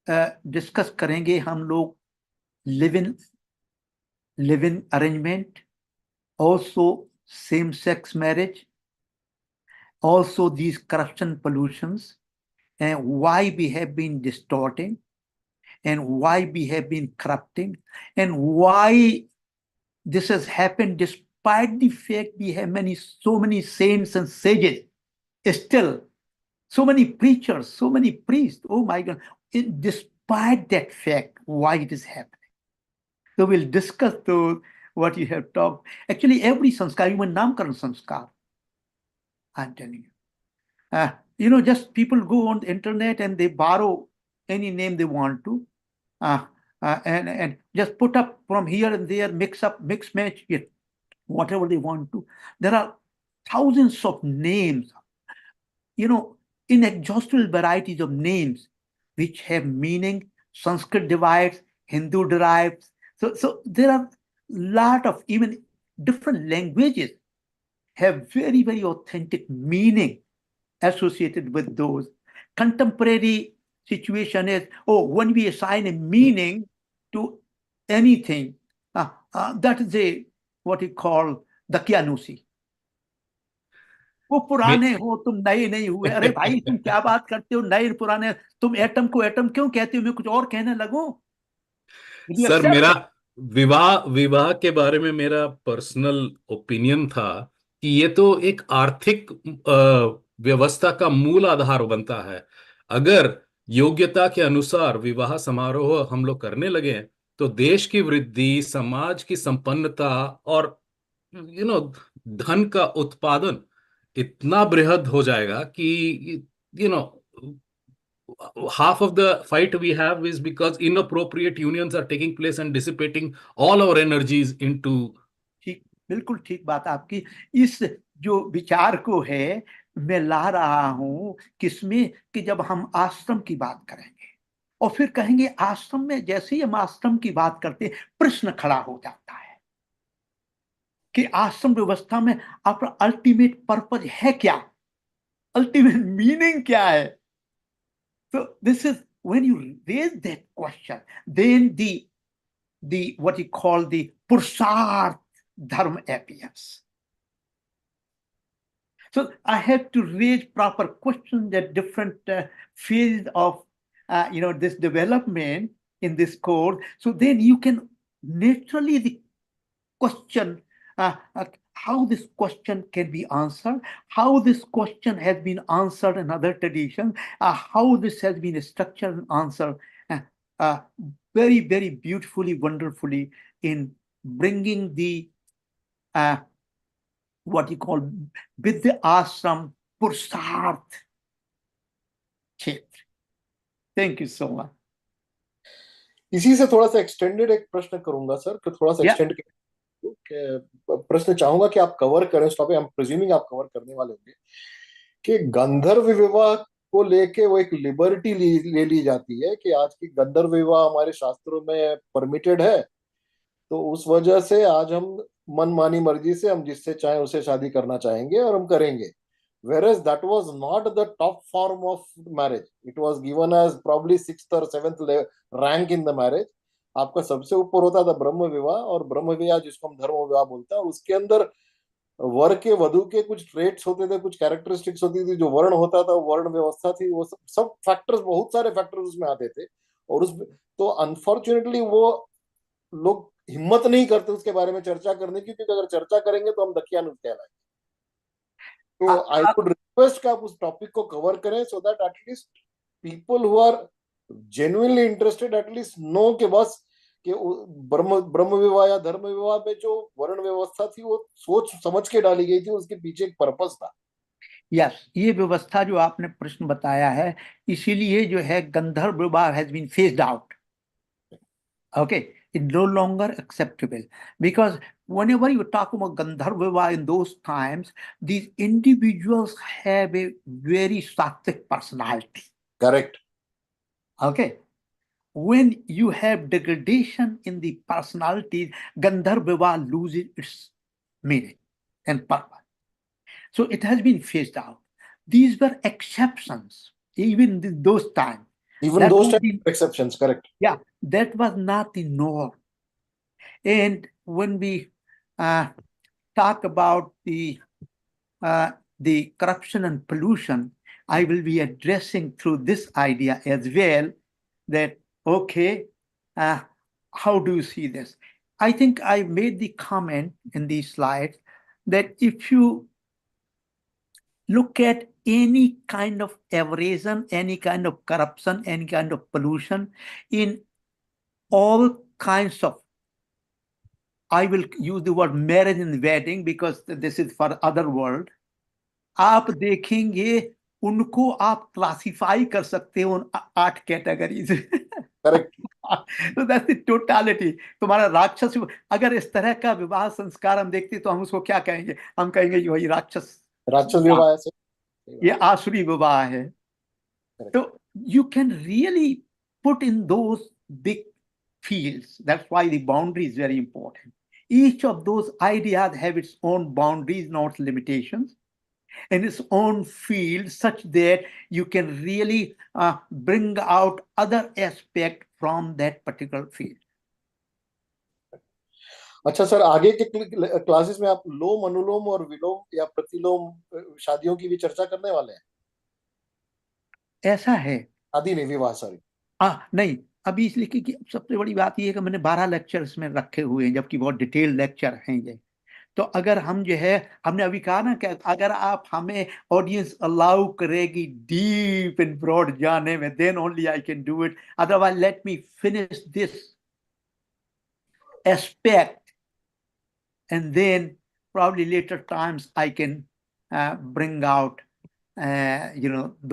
डिस्कस करेंगे हम लोग live in arrangement, also same sex marriage, also these corruption pollutions, and why we have been distorting, and why we have been corrupting, and why this has happened despite the fact we have so many saints and sages, still so many preachers, so many priests. Oh my God! Despite that fact, why it is happening. So we'll discuss those, what you have talked. Actually, every sanskar, even namkaran sanskar, I'm telling you. Just people go on the internet and they borrow any name they want to, and just put up from here and there, mix match it, whatever they want to. There are thousands of names, inexhaustible varieties of names which have meaning. Sanskrit derives, Hindu derives. So there are lot of even different languages have very, very authentic meaning associated with those. Contemporary situation is, when we assign a meaning to anything, that is what you call Dakyanusi. वो पुराने हो, तुम नए नहीं हुए। अरे भाई, तुम क्या बात करते हो, नए पुराने? तुम एटम को एटम क्यों कहते हो? मैं कुछ और कहने लगूं?
सर मेरा विवाह विवाह के बारे में मेरा पर्सनल ओपिनियन था कि ये तो एक आर्थिक व्यवस्था का मूल आधार बनता है। अगर योग्यता के अनुसार विवाह समारोह हम लोग करने लगे तो देश की वृद्धि, समाज की संपन्नता और धन का उत्पादन इतना बृहद हो जाएगा कि you know half of the fight we have is because inappropriate unions are taking place and dissipating all our energies into.
ठीक, बिल्कुल ठीक बात आपकी। इस जो विचार को है, मैं ला रहा हूं किसमें, कि जब हम आश्रम की बात करेंगे और फिर कहेंगे आश्रम में, जैसे ही हम आश्रम की बात करते हैं, प्रश्न खड़ा हो जाता है कि आश्रम व्यवस्था में आपका अल्टीमेट पर्पज है क्या, अल्टीमेट मीनिंग क्या है? So this is when you raise that question, then the what you call the Purushart Dharma appears. So I have to raise proper questions at different phases of this development in this course. So then you can naturally the question, how this question can be answered, how this question has been answered in other traditions, how this has been structured and answered very, very beautifully, wonderfully in bringing the what you call Vidya Ashram Pursarth Kshetra. Thank you so much.
इसी से थोड़ा सा extended एक प्रश्न करूंगा sir, कि थोड़ा सा
Yeah.
एक्सटेंड प्रश्न चाहूंगा कि आप कवर करें उस टॉपिक, आई एम प्रिज्यूमिंग आप कवर करने वाले होंगे, कि गंधर्व विवाह को लेके वो एक लिबर्टी ले ली जाती है कि आज की गंधर्व विवाह हमारे शास्त्रों में परमिटेड है, तो उस वजह से आज हम मनमानी मर्जी से हम जिससे चाहे उसे शादी करना चाहेंगे और हम करेंगे. Whereas that was not the top form of marriage. It was given as probably sixth or seventh rank in the marriage. आपका सबसे ऊपर होता था ब्रह्म विवाह, और ब्रह्म विवाह जिसको हम धर्म विवाह बोलते हैं, और उसके अंदर वर के वधु के कुछ ट्रेट्स होते थे, कुछ कैरेक्टरिस्टिक्स होती थी, जो वर्ण होता था, वर्ण व्यवस्था थी, वो सब फैक्टर्स, बहुत सारे फैक्टर्स उसमें आते थे. और उस तो अनफॉर्चुनेटली वो लोग हिम्मत नहीं करते उसके बारे में चर्चा करने की, क्योंकि अगर चर्चा करेंगे तो हम दकियानुस कहलाएंगे. तो आई वुड रिक्वेस्ट कि आप उस टॉपिक को कवर करें, so that at least people who are genuinely interested at least know कि बस कि ब्रह्म विवाह या धर्म विवाह में जो वर्ण व्यवस्था थी वो सोच समझ के डाली गई थी, उसके पीछे एक पर्पस था.
यस, ये व्यवस्था जो आपने प्रश्न बताया है, इसीलिए जो है Gandharva vivah has been phased out. Okay, it's no longer acceptable, because whenever you talk about Gandharva Vivah in those times, these individuals have a very sattvic personality.
Correct.
Okay, when you have degradation in the personality, Gandharva Vivah loses its meaning and purpose. So it has been phased out. These were exceptions, even in those times.
Even
That
those
was
type
the-
of exceptions, correct.
Yeah, that was not the norm. And when we talk about the corruption and pollution, I will be addressing through this idea as well, that, okay, how do you see this? I think I made the comment in these slides that if you look at any kind of aberration, any kind of corruption, any kind of pollution in all kinds of, I will use the word marriage and wedding because this is for other world. आप देखेंगे उनको आप classify कर सकते हो उन 8 categories.
Correct.
तो that's the totality. तुम्हारा राक्षस, अगर इस तरह का विवाह संस्कार हम देखते तो हम उसको क्या कहेंगे? हम कहेंगे ये वही राक्षस
विवाह से,
ये आसुरी विवाह है. तो you can really put in those big fields. That's why the boundary is very important. Each of those ideas have its own boundaries, not limitations, and its own field, such that you can really bring out other aspect from that particular field.
अच्छा sir, आगे के classes में आप लोम, अनुलोम और विलोम या प्रतिलोम शादियों की भी चर्चा करने वाले हैं?
ऐसा है,
शादी नहीं, विवाह, सॉरी.
नहीं, अभी इसलिए कि सबसे बड़ी बात यह है कि मैंने 12 लेक्चर्स में रखे हुए हैं, जबकि बहुत डिटेल लेक्चर हैं ये. तो अगर हम जो है, हमने अभी कहा ना कि अगर आप हमें ऑडियंस अलाउ करेगी डीप एंड ब्रॉड जाने में, then only I can do it. Otherwise let me finish this aspect and then probably later times I can bring out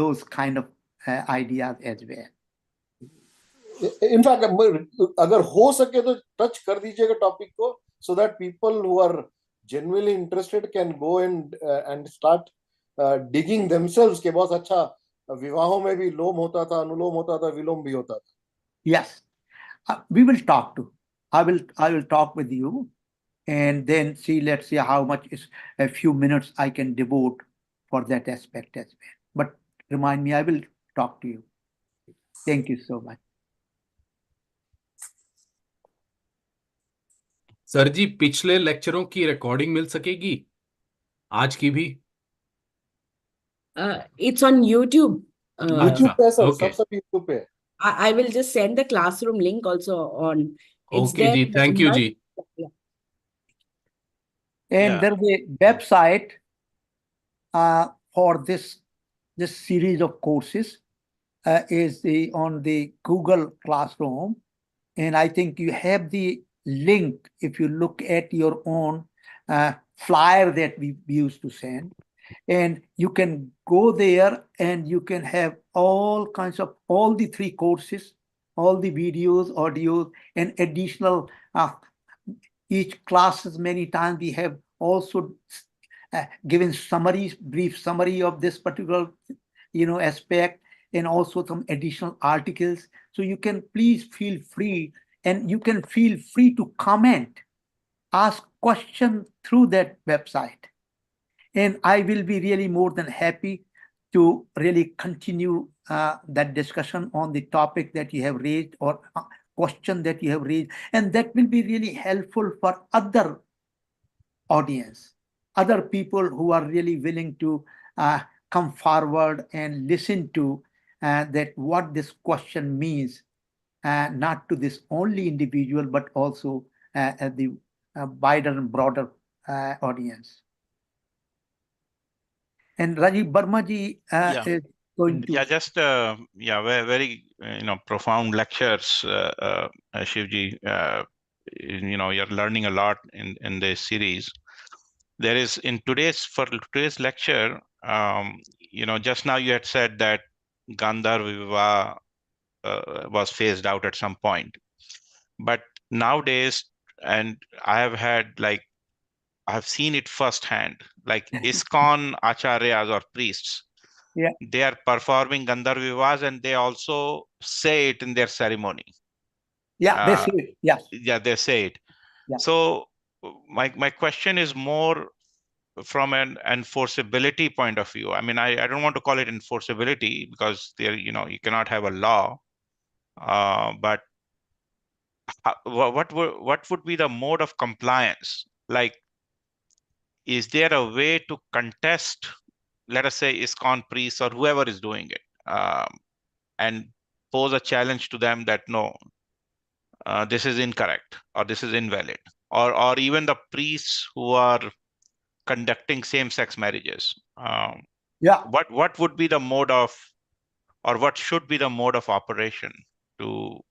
those kind of ideas as well.
In fact अगर हो सके तो touch कर दीजिएगा topic को, so that people who are genuinely interested can go and start digging themselves के बहुत अच्छा विवाहों में भी लोम होता था, अनुलोम होता था, विलोम भी होता था.
Yes, we will talk to. I will talk with you, and then see. Let's see how much is a few minutes I can devote for that aspect as well. But remind me, I will talk to you. Thank you so much.
Sir ji, पिछले लेक्चरों की recording मिल सकेगी, आज की भी?
It's on YouTube.
YouTube पे है sir,
okay.
सब YouTube पे है.
I will just send the classroom link also on. It's
Okay
there.
Ji, thank you ji.
Yeah.
And
Yeah.
there's a website for this series of courses is on the Google Classroom, and I think you have the link if you look at your own flyer that we used to send, and you can go there and you can have all kinds of all the three courses, all the videos, audios, and additional each classes. Many times we have also given summaries, brief summary of this particular aspect, and also some additional articles. So you can please feel free, and you can feel free to comment, ask questions through that website. And I will be really more than happy to really continue that discussion on the topic that you have raised, or question that you have raised. And that will be really helpful for other audience, other people who are really willing to come forward and listen to that what this question means, not to this only individual, but also at the wider and broader audience. And Rajiv Barma ji
Yeah.
is going to.
Yeah, just very profound lectures, Shivji. You're learning a lot in this series. There is for today's lecture, just now you had said that Gandharva Vivaaha was phased out at some point, but nowadays, and I've seen it firsthand, like ISKCON acharyas or priests.
Yeah.
They are performing Gandharva Vivahas, and they also say it in their ceremony.
Yeah, they say it. Yes.
Yeah, they say it.
Yeah.
So my question is more from an enforceability point of view. I mean, I don't want to call it enforceability, because there, you cannot have a law. But what would be the mode of compliance? Like, is there a way to contest, let us say, ISKCON priests or whoever is doing it, and pose a challenge to them that no, this is incorrect, or this is invalid, or even the priests who are conducting same-sex marriages?
Yeah.
What would be the mode of, or what should be the mode of operation to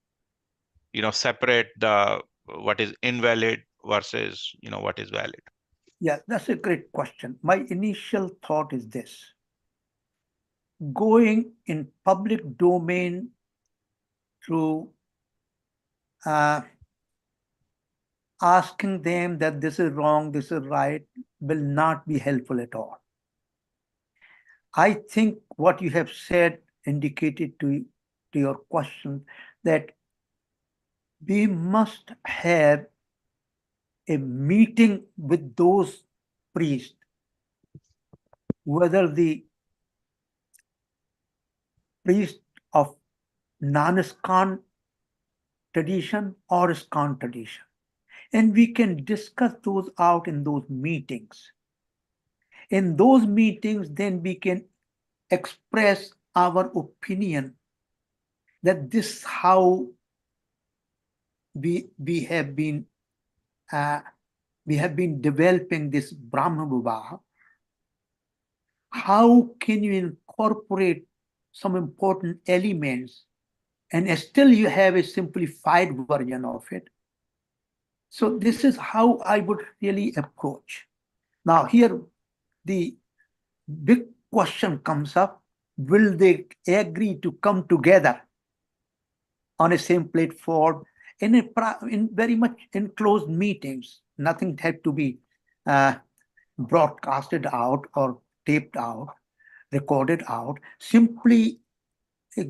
separate what is invalid versus what is valid?
Yeah, that's a great question. My initial thought is this: going in public domain through asking them that this is wrong, this is right, will not be helpful at all. I think what you have said indicated to your question, that we must have a meeting with those priests, whether the priest of non-ISKCON tradition or ISKCON tradition. And we can discuss those out in those meetings. In those meetings, then we can express our opinion that this is how we have been developing this Brahma Vivaaha. How can you incorporate some important elements and still you have a simplified version of it? So this is how I would really approach. Now here the big question comes up: will they agree to come together on a same platform in very much enclosed meetings? Nothing had to be broadcasted out or taped out, recorded out. Simply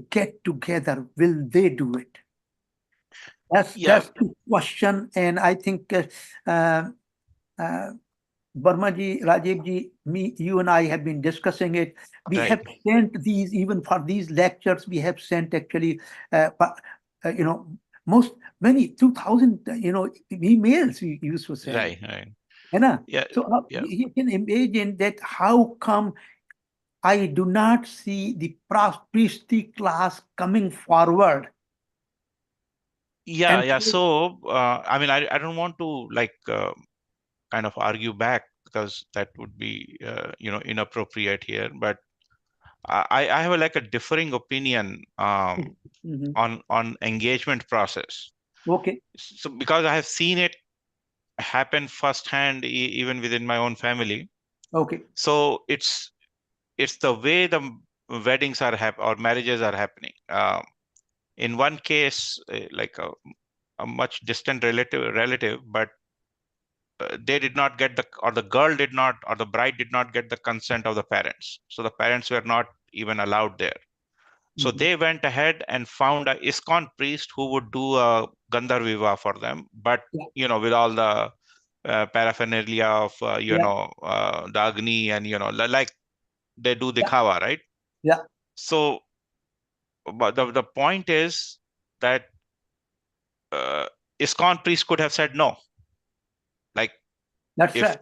get together. Will they do it? That's the question. And I think Barmaji, Rajivji, you and I have been discussing it. We
Right.
have sent these, even for these lectures, we have sent actually, many 2,000, emails we used to send.
Right.
Yeah. So you can imagine that how come I do not see the priestly class coming forward.
Yeah. So, I mean, I don't want to kind of argue back, because that would be, inappropriate here. But I have a differing opinion on engagement process.
Okay.
So because I have seen it happen firsthand, even within my own family.
Okay.
So it's the way the weddings are or marriages are happening. In one case, like a much distant relative, but they did not get or the girl did not, or the bride did not get the consent of the parents. So the parents were not even allowed there. So they went ahead and found a ISKCON priest who would do a Gandhar Vivaaha for them, but with all the paraphernalia of the Agni and like they do Dikhawa, right?
Yeah.
So, but the point is that ISKCON priest could have said no. Like,
That's
if
right.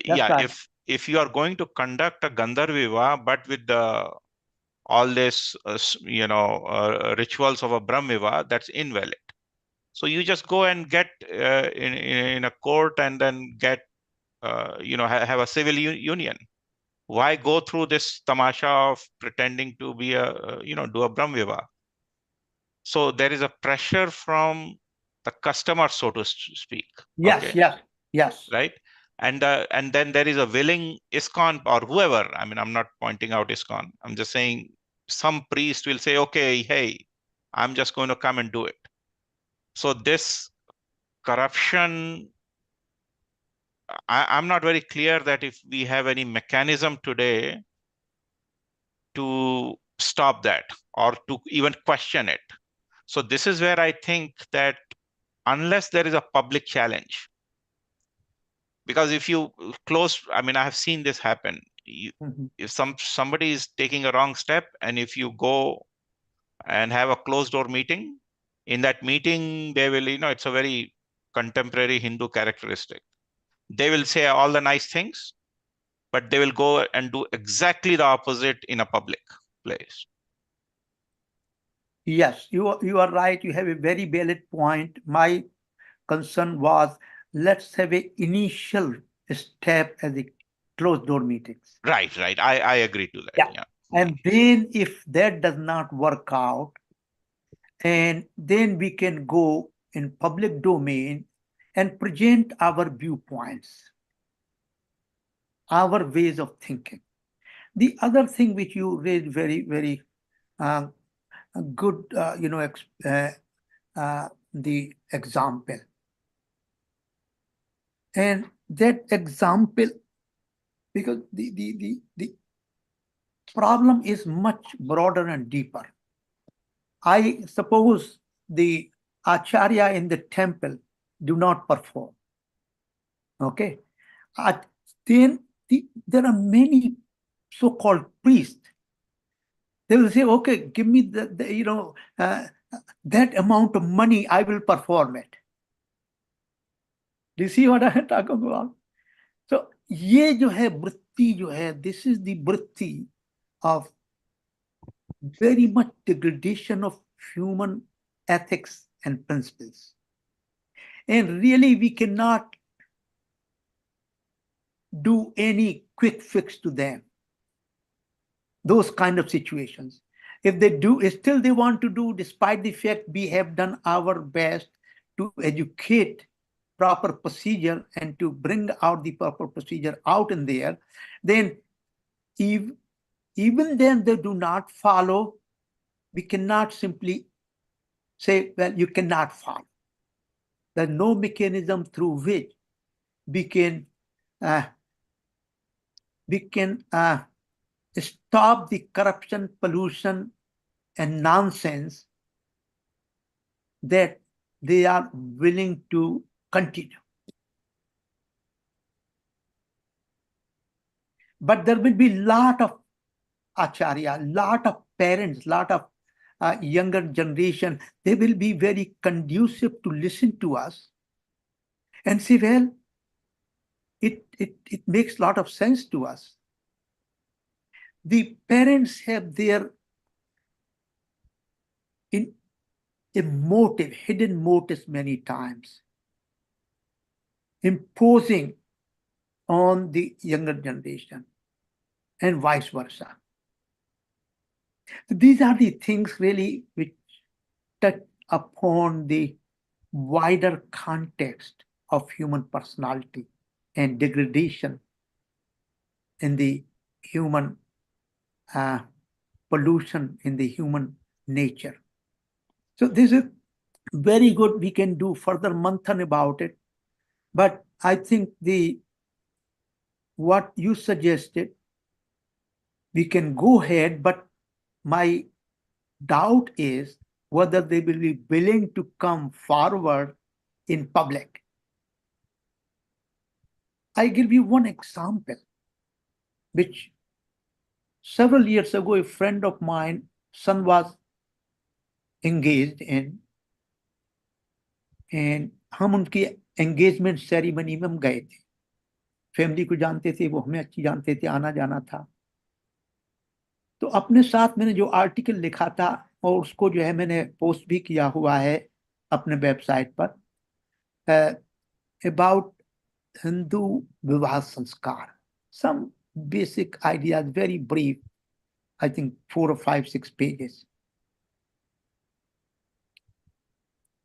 Right.
if you are going to conduct a Gandhar Vivaaha, but with all this rituals of a Brahm Vivaaha, that's invalid. So you just go and get in a court and then get have a civil union. Why go through this tamasha of pretending to be do a Brahm Vivaaha? So there is a pressure from the customer, so to speak.
Yes.
Okay?
Yes.
Right? And then there is a willing ISKCON or whoever. I mean, I'm not pointing out ISKCON. I'm just saying some priest will say, okay, hey, I'm just going to come and do it. So this corruption, I'm not very clear that if we have any mechanism today to stop that or to even question it. So this is where I think that unless there is a public challenge, because if you close, I mean, I have seen this happen. If somebody is taking a wrong step, and if you go and have a closed door meeting, in that meeting, they will, it's a very contemporary Hindu characteristic. They will say all the nice things, but they will go and do exactly the opposite in a public place.
Yes, you are right. You have a very valid point. My concern was, let's have an initial step as a closed door meetings.
Right. I agree to that. Yeah.
And then if that does not work out, and then we can go in public domain and present our viewpoints, our ways of thinking. The other thing which you raised very, very good, the example. And that example, because the problem is much broader and deeper. I suppose the acharya in the temple do not perform. Okay. Then there are many so-called priests. They will say, okay, give me that amount of money, I will perform it. Do you see what I am talking about? So, ये जो है वृत्ति जो है, this is the वृत्ति of very much degradation of human ethics and principles. And really, we cannot do any quick fix to them. Those kind of situations. If they do, still they want to do, despite the fact we have done our best to educate proper procedure and to bring out the proper procedure out in there, then even then they do not follow. We cannot simply say, well, you cannot follow. There's no mechanism through which we can stop the corruption, pollution, and nonsense that they are willing to continue. But there will be a lot of acharya, lot of parents, lot of younger generation. They will be very conducive to listen to us and say, well, it makes a lot of sense to us. The parents have their hidden motives many times, imposing on the younger generation and vice versa. These are the things really which touch upon the wider context of human personality and degradation in the human pollution in the human nature. So this is very good. We can do further manthan about it. But I think what you suggested, we can go ahead, but my doubt is whether they will be willing to come forward in public. I give you one example, which several years ago, a friend of mine, son was engaged in, and हम उनकी engagement ceremony में हम गए थे. Family को जानते थे, वो हमें अच्छी जानते थे, आना जाना था. तो अपने साथ मैंने जो आर्टिकल लिखा था और उसको जो है मैंने पोस्ट भी किया हुआ है अपने वेबसाइट पर, अबाउट हिंदू विवाह संस्कार, some basic ideas, very brief, I think 4 or 5, 6 pages.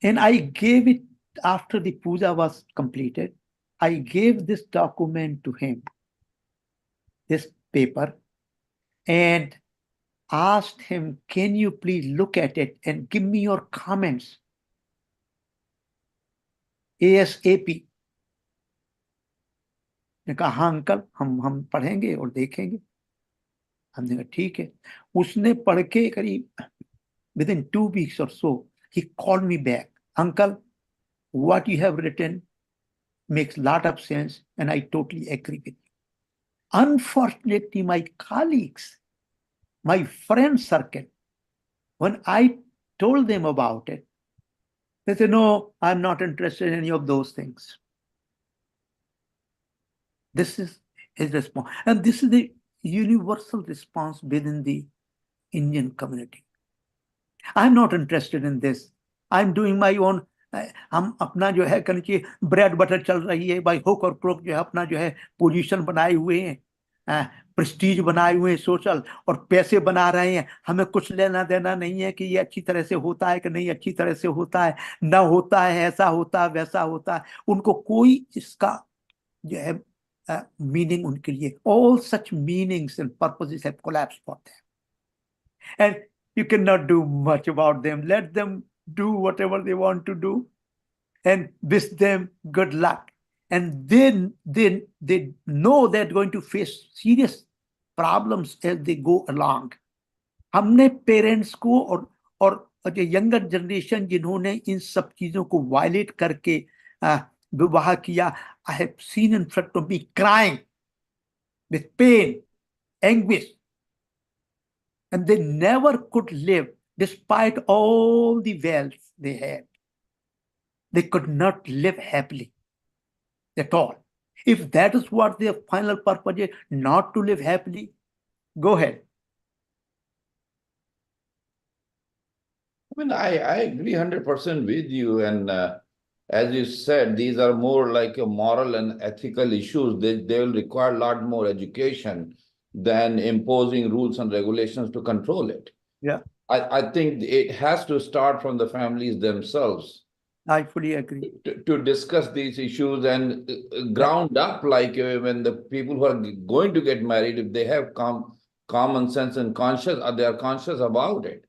And I gave it after the puja was completed. I gave this document to him, this paper, and asked him, can you please look at it and give me your comments ASAP. ने कहा हाँ uncle, हम पढ़ेंगे और देखेंगे. हमने कहा ठीक है. उसने पढ़ के करीब within 2 weeks or so, he called me back. Uncle, what you have written makes a lot of sense, and I totally agree with you. Unfortunately, my colleagues, my friend circle, when I told them about it, they said, no, I'm not interested in any of those things. This is his response. And this is the universal response within the Indian community. I'm not interested in this. I'm doing my own. हम अपना जो है कहना चाहिए bread butter चल रही है, by hook और क्रोक जो है अपना जो है पोजीशन बनाए हुए हैं, प्रेस्टीज बनाए हुए हैं सोशल, और पैसे बना रहे हैं. हमें कुछ लेना देना नहीं है कि ये अच्छी तरह से होता है कि नहीं अच्छी तरह से होता है, ना होता है, ऐसा होता है वैसा होता है. उनको कोई इसका जो है मीनिंग उनके लिए, all such meanings and purposes have collapsed for them. And you cannot do much about them. Let them do whatever they want to do and wish them good luck. And then they know they're going to face serious problems as they go along. हमने parents को और जो younger generation जिन्होंने इन सब चीजों को violet करके विवाह किया, I have seen in front of me crying with pain, anguish. And they never could live despite all the wealth they had. They could not live happily at all. If that is what their final purpose is, not to live happily, go ahead.
I mean, I agree 100% with you. And as you said, these are more like a moral and ethical issues. They will require a lot more education than imposing rules and regulations to control it.
Yeah.
I think it has to start from the families themselves.
I fully agree.
To discuss these issues and ground up, like when the people who are going to get married, if they have common sense and conscious, they are conscious about it.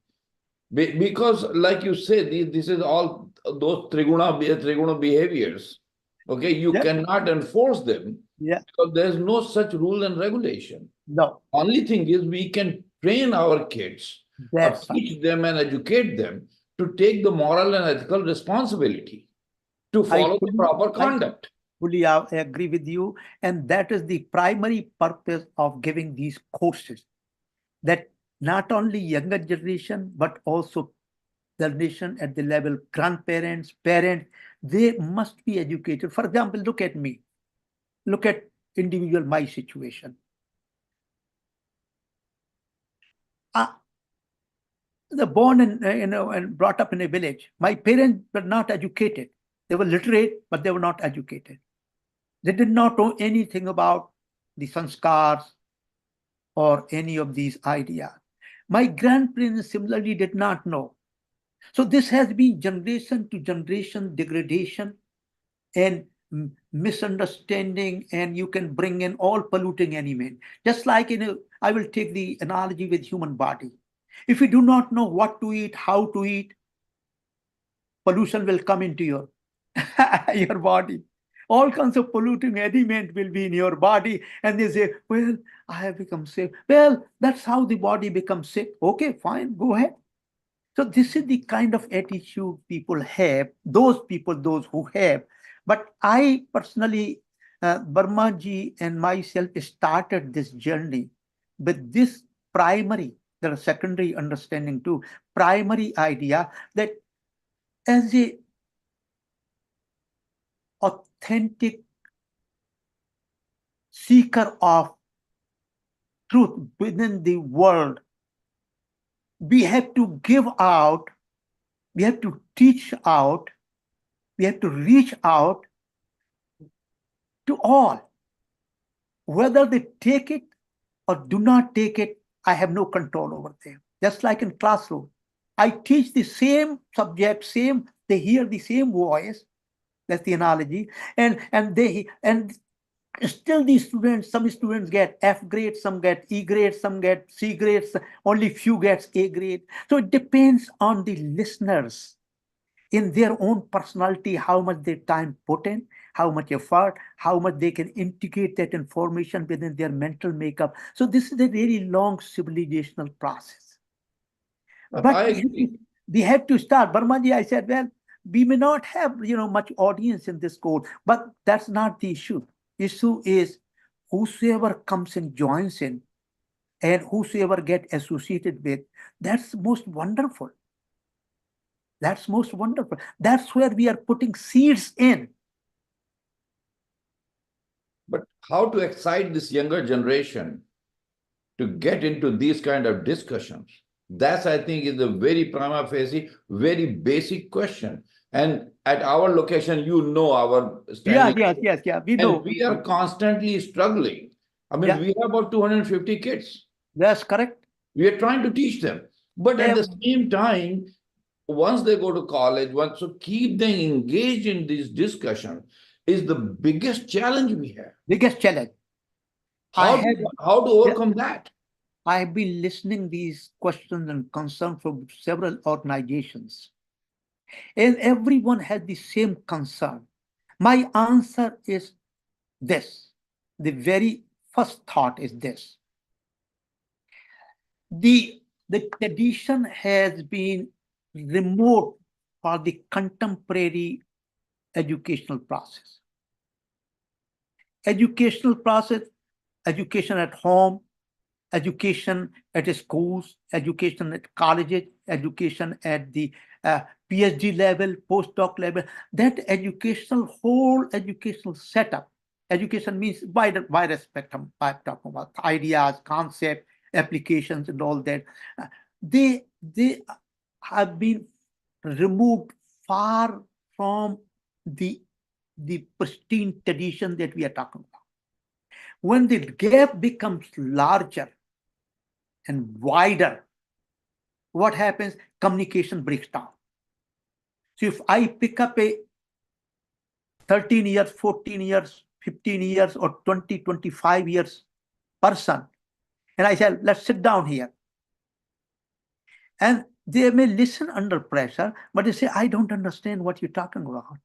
Because, like you said, this is all those triguna behaviors. Okay, you cannot enforce them.
Yeah.
Because there's no such rule and regulation.
No.
Only thing is we can train our kids, teach them and educate them to take the moral and ethical responsibility to follow the proper conduct.
Fully agree with you. And that is the primary purpose of giving these courses. That not only younger generation, but also the nation at the level grandparents, parents, they must be educated. For example, look at me. Look at individual, my situation. They're born and brought up in a village. My parents were not educated. They were literate, but they were not educated. They did not know anything about the sanskars or any of these ideas. My grandparents similarly did not know. So this has been generation to generation degradation and misunderstanding, and you can bring in all polluting element. Just like I will take the analogy with human body. If you do not know what to eat, how to eat, pollution will come into your, your body. All kinds of polluting element will be in your body. And they say, well, I have become sick. Well, that's how the body becomes sick. Okay, fine, go ahead. So this is the kind of attitude people have, those who have. But I personally, Burmaji and myself started this journey with this primary, there are secondary understanding too, primary idea that as a authentic seeker of truth within the world, we have to give out, we have to teach out, we have to reach out to all. Whether they take it or do not take it, I have no control over them. Just like in classroom, I teach the same subject, they hear the same voice. That's the analogy, and still these students, some students get F grade, some get E grade, some get C grades, only few gets A grade. So it depends on the listeners in their own personality, how much their time put in, how much effort, how much they can integrate that information within their mental makeup. So this is a very long civilizational process. But we have to start. Burmaji, I said, well, we may not have much audience in this course, but that's not the issue. Issue is whosoever comes and joins in, and whosoever get associated with, that's most wonderful. That's most wonderful. That's where we are putting seeds in.
But how to excite this younger generation to get into these kind of discussions? That's, I think, is a very prima facie, very basic question. And at our location, our standing.
Yeah. We know.
And we are constantly struggling. I mean, we have about 250 kids.
That's correct.
We are trying to teach them. But at the same time, once they go to college, so keep them engaged in this discussion is the biggest challenge we have.
Biggest challenge.
How to overcome that?
I have been listening these questions and concerns from several organizations. And everyone has the same concern. My answer is this. The very first thought is this. The tradition has been removed for the contemporary educational process. Educational process, education at home, education at schools, education at colleges, education at the PhD level, postdoc level, that whole educational setup. Education means wider spectrum. I'm talking about ideas, concepts, applications, and all that. They have been removed far from the pristine tradition that we are talking about. When the gap becomes larger and wider, what happens? Communication breaks down. So if I pick up a 13 years, 14 years, 15 years, or 20, 25 years person, and I say, let's sit down here. And they may listen under pressure, but they say, I don't understand what you're talking about.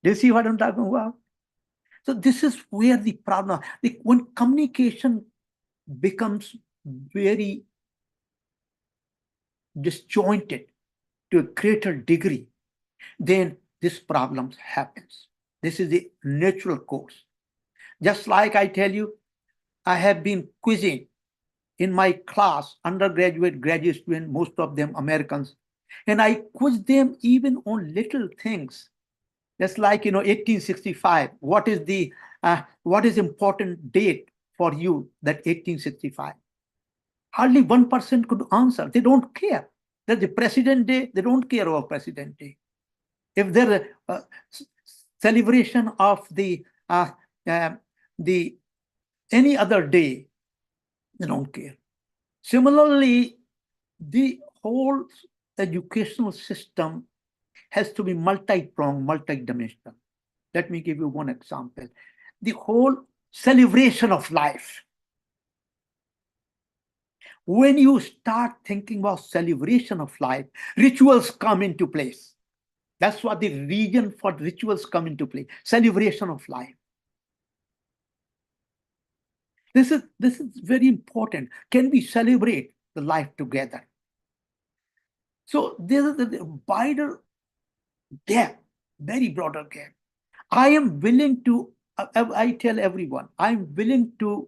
Do you see what I'm talking about? So this is where the problem, when communication becomes very disjointed to a greater degree, then this problem happens. This is the natural course. Just like I tell you, I have been quizzing in my class, undergraduate, graduate student, most of them Americans, and I quiz them even on little things. Just like 1865. What is important date for you? That 1865. Hardly 1% could answer. They don't care. There's the President Day. They don't care about President Day. If there's a celebration of the any other day, they don't care. Similarly, the whole educational system has to be multi-pronged, multi-dimensional. Let me give you one example. The whole celebration of life. When you start thinking about celebration of life, rituals come into place. That's what the reason for rituals come into play. Celebration of life. This is very important. Can we celebrate the life together? So there is a wider gap, very broader gap. I am willing to, I tell everyone, I'm willing to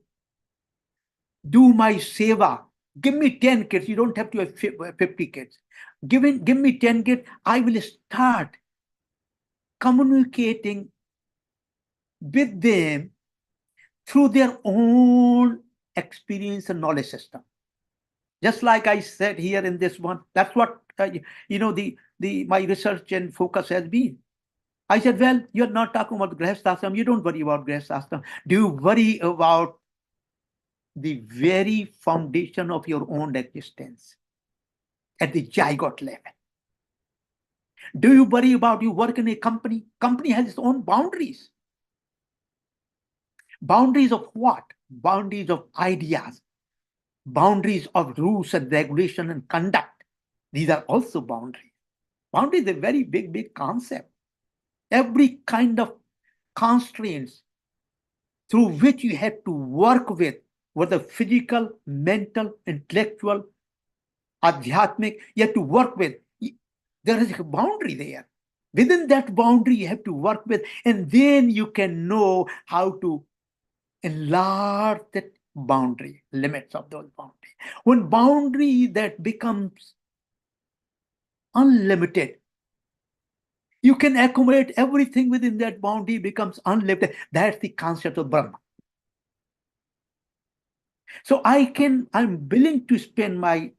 do my seva. Give me 10 kids. You don't have to have 50 kids. Give me 10 kids. I will start communicating with them through their own experience and knowledge system. Just like I said here in this one, that's what my research and focus has been. I said, well, you're not talking about Grihasthashram. You don't worry about Grihasthashram. Do you worry about the very foundation of your own existence at the zygote level? Do you worry about you work in a company? Company has its own boundaries. Boundaries of what? Boundaries of ideas. Boundaries of rules and regulation and conduct. These are also boundaries. Boundary is a very big concept. Every kind of constraints through which you have to work with, whether physical, mental, intellectual, adhyatmic, you have to work with. There is a boundary there. Within that boundary, you have to work with, and then you can know how to enlarge that boundary, limits of those boundaries. When boundary that becomes unlimited, you can accumulate everything within that boundary, becomes unlimited. That's the concept of Brahma. So I'm willing to spend my,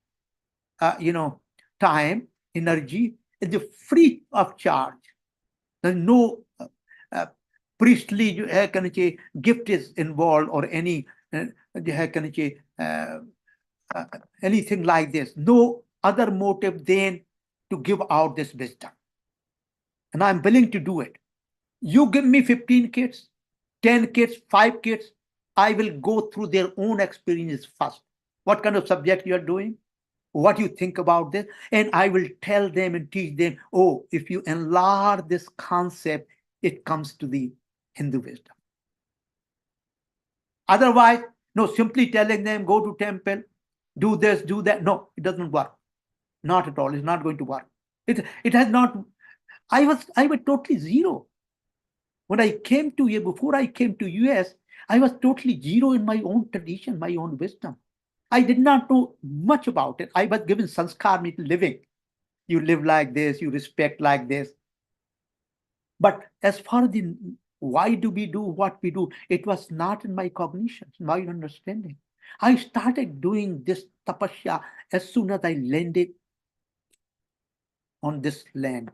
time, energy, free of charge. There's no priestly gift is involved or any anything like this. No other motive than to give out this wisdom. And I'm willing to do it. You give me 15 kids, 10 kids, 5 kids, I will go through their own experiences first. What kind of subject you are doing? What you think about this? And I will tell them and teach them, oh, if you enlarge this concept, it comes to the Hindu wisdom. Otherwise, no, simply telling them, go to temple, do this, do that. No, it doesn't work. Not at all. It's not going to work. It has not. I was totally zero. When I came to here, before I came to US, I was totally zero in my own tradition, my own wisdom. I did not know much about it. I was given sanskar, means living. You live like this, you respect like this. But as far as the why do we do what we do, it was not in my cognition, my understanding. I started doing this tapasya as soon as I landed on this land.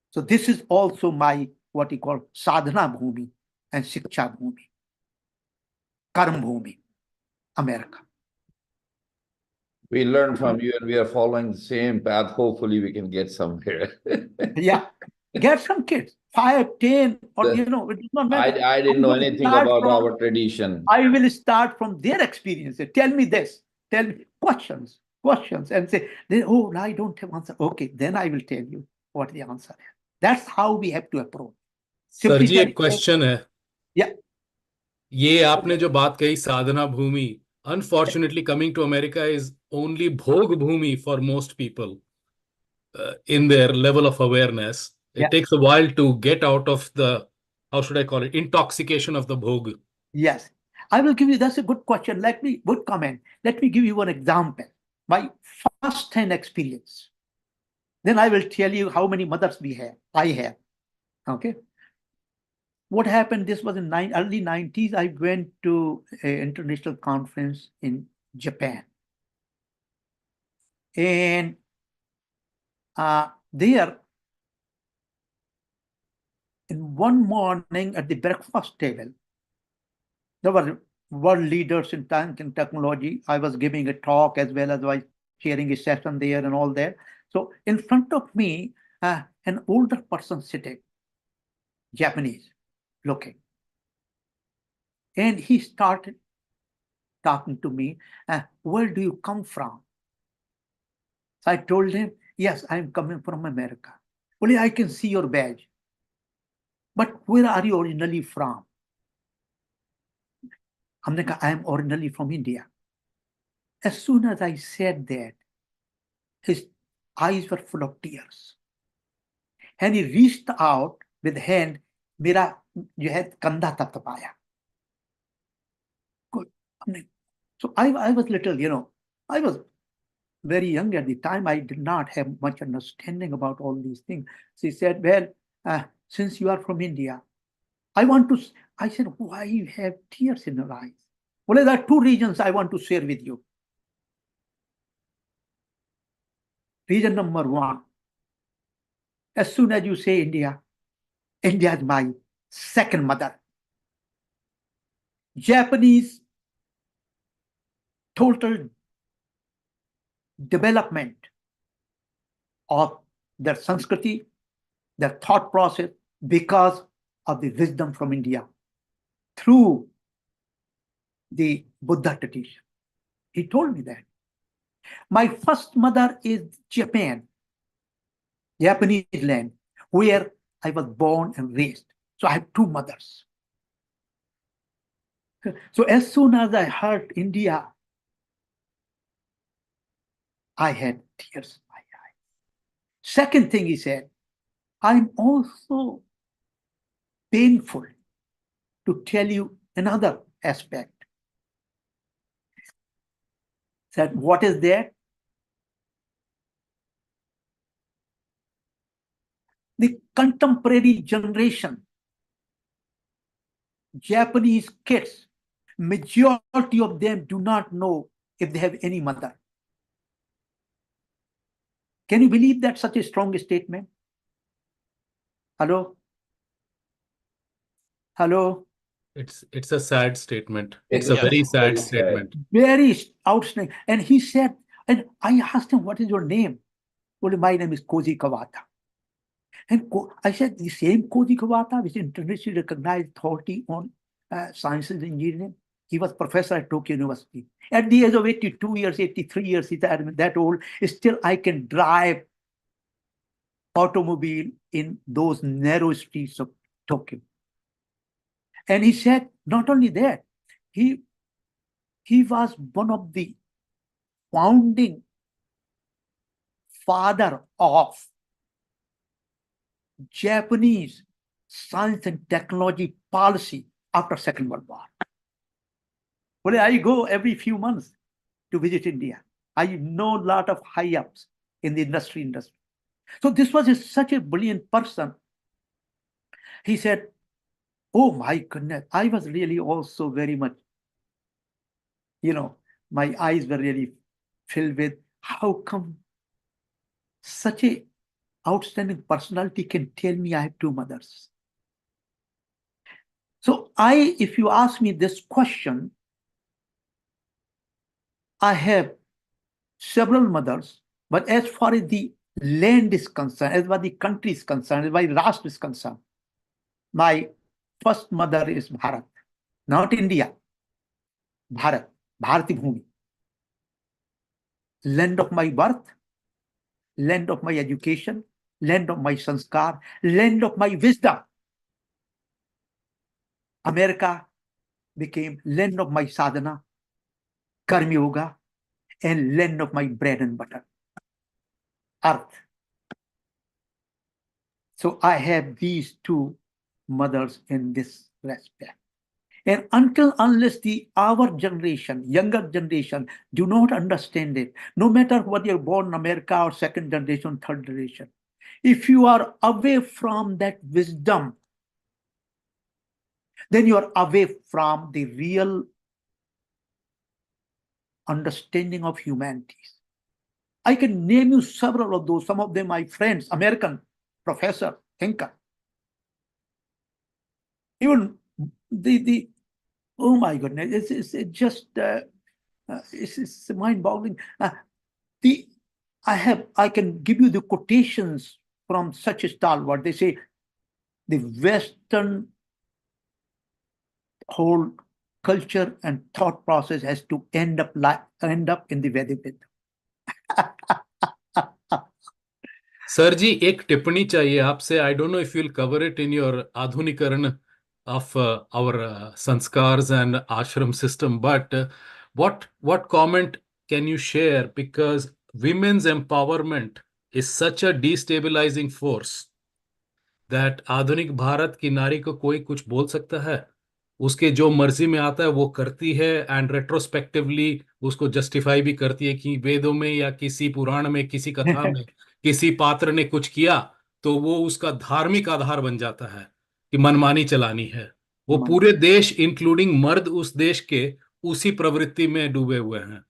So this is also my, what you call, sadhana bhumi and shiksha bhumi, karma bhumi, America.
We learned from you and we are following the same path. Hopefully we can get somewhere.
Yeah, get some kids, 5, 10, or it does not matter.
I didn't know anything about our tradition.
I will start from their experience. Tell me this, tell me questions, and say, oh, I don't have answer. Okay, then I will tell you what the answer is. That's how we have to approach.
Sir ji एक question है.
Yeah.
ये आपने जो बात कही साधना भूमि, unfortunately coming to America is only bhog bhumi for most people in their level of awareness. It takes a while to get out of the, how should I call it, intoxication of the bhog.
Yes, I will give you, that's a good question. Good comment. Let me give you one example. My first-hand experience. Then I will tell you how many mothers I have. Okay. What happened? This was in early 90s. I went to an international conference in Japan. And there, in one morning at the breakfast table, there were world leaders in technology. I was giving a talk as well as I was sharing a session there and all that. So in front of me, an older person sitting, Japanese looking. And he started talking to me, where do you come from? So I told him, yes, I'm coming from America. Only I can see your badge. But where are you originally from? I am originally from India. As soon as I said that, his eyes were full of tears. And he reached out with hand, मेरा जो है कंधा थपथपाया. Good. So I was little, I was very young at the time. I did not have much understanding about all these things. She said, well, since you are from India, I said, why you have tears in your eyes? Well, there are two reasons I want to share with you. Reason number one, as soon as you say India, India is my second mother. Japanese total development of their Sanskriti, their thought process, because of the wisdom from India through the Buddha tradition. He told me that. My first mother is Japanese land, where I was born and raised. So I have two mothers. So as soon as I heard India, I had tears in my eyes. Second thing he said, I'm also painful to tell you another aspect. Said, what is that? The contemporary generation, Japanese kids, majority of them do not know if they have any mother. Can you believe that such a strong statement? Hello? Hello?
It's a sad statement.
It's
It's a
Yeah.
very sad
very sad.
statement.
Very outstanding. And he said, and I asked him, what is your name? Well, my name is Koji Kawata. And I said, the same Koji Kawata, which is internationally recognized authority on sciences and engineering. He was professor at Tokyo University. At the age of 82 years, 83 years, he's that old. Still, I can drive automobile in those narrow streets of Tokyo. And he said, not only that, he was one of the founding father of Japanese science and technology policy after Second World War. Well, I go every few months to visit India. I know a lot of high-ups in the industry. So this was such a brilliant person. He said, oh my goodness, I was really also very much, my eyes were really filled with how come such a outstanding personality can tell me I have two mothers. So if you ask me this question, I have several mothers, but as far as the land is concerned, as far as the country is concerned, as far as Rashtra is concerned, my first mother is Bharat, not India. Bharat, Bharati Bhumi. Land of my birth, land of my education, land of my sanskar, land of my wisdom. America became land of my sadhana, karma yoga, and land of my bread and butter, earth. So I have these two mothers in this respect. And unless our generation, younger generation, do not understand it, no matter whether you're born in America or second generation, third generation, if you are away from that wisdom, then you are away from the real understanding of humanities. I can name you several of those, some of them my friends, American professor, thinker. Even oh my goodness, it's just, it's mind-boggling. I can give you the quotations from such a stalwart. They say the Western hold culture and thought process has to end up in the Vedic wisdom.
Sir ji एक टिप्पणी चाहिए आपसे. I don't know if you will cover it in your आधुनिकरण of our sanskars and ashram system, but what comment can you share, because women's empowerment is such a destabilizing force that आधुनिक भारत की नारी को कोई कुछ बोल सकता है, उसके जो मर्जी में आता है वो करती है, एंड रेट्रोस्पेक्टिवली उसको जस्टिफाई भी करती है कि वेदों में या किसी पुराण में किसी कथा में किसी पात्र ने कुछ किया तो वो उसका धार्मिक आधार बन जाता है कि मनमानी चलानी है. वो पूरे देश इंक्लूडिंग मर्द उस देश के उसी प्रवृत्ति में डूबे हुए हैं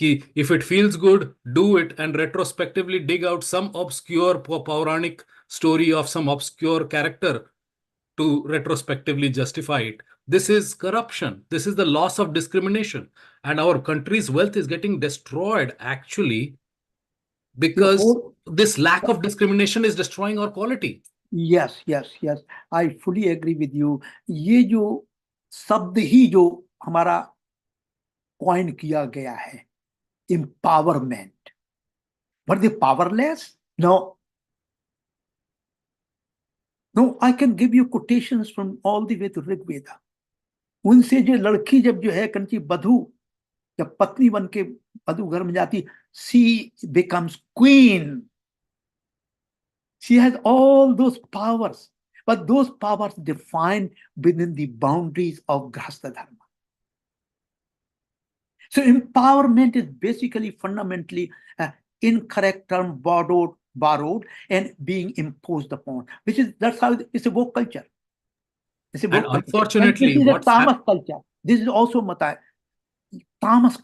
कि if it feels good, do it, and retrospectively dig out some obscure पौराणिक story of some obscure character to retrospectively justify it. This is corruption. This is the loss of discrimination. And our country's wealth is getting destroyed actually because this lack of discrimination is destroying our quality.
Yes, yes, yes. I fully agree with you. ये जो शब्द ही जो हमारा coin किया गया है, empowerment. Were they powerless? No. No, I can give you quotations from all the way to Rig Veda. उनसे जो लड़की जब जो है कंची बधू जब पत्नी बन के बधू घर में जाती, she becomes queen. She has all those powers, but those powers defined within the boundaries of Grahastha Dharma. So empowerment is basically fundamentally incorrect term borrowed and being imposed upon, that's how it's a woke culture. It's a woke culture.
Unfortunately,
and this is a tamas culture. This is also tamas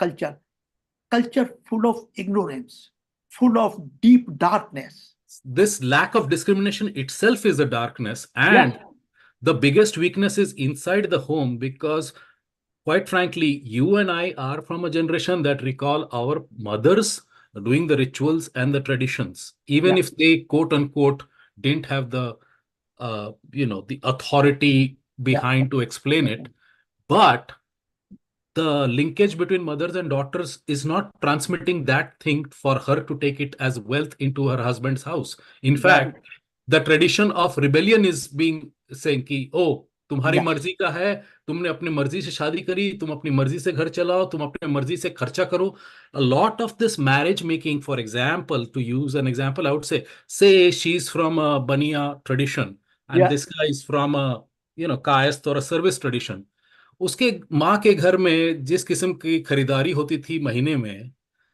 culture full of ignorance, full of deep darkness.
This lack of discrimination itself is a darkness, and the biggest weakness is inside the home, because quite frankly, you and I are from a generation that recall our mothers doing the rituals and the traditions, even if they quote unquote didn't have the the authority behind to explain it. But the linkage between mothers and daughters is not transmitting that thing for her to take it as wealth into her husband's house. In fact, the tradition of rebellion is being saying कि oh, तुम्हारी मर्जी का है, तुमने अपनी मर्जी से शादी करी, तुम अपनी मर्जी से घर चलाओ, तुम अपनी मर्जी से खर्चा करो. A lot of this marriage making, for example, to use an example, I would say she's from a Baniya tradition and this guy is from a Kayast or a service tradition. उसके माँ के घर में जिस किस्म की खरीदारी होती थी महीने में,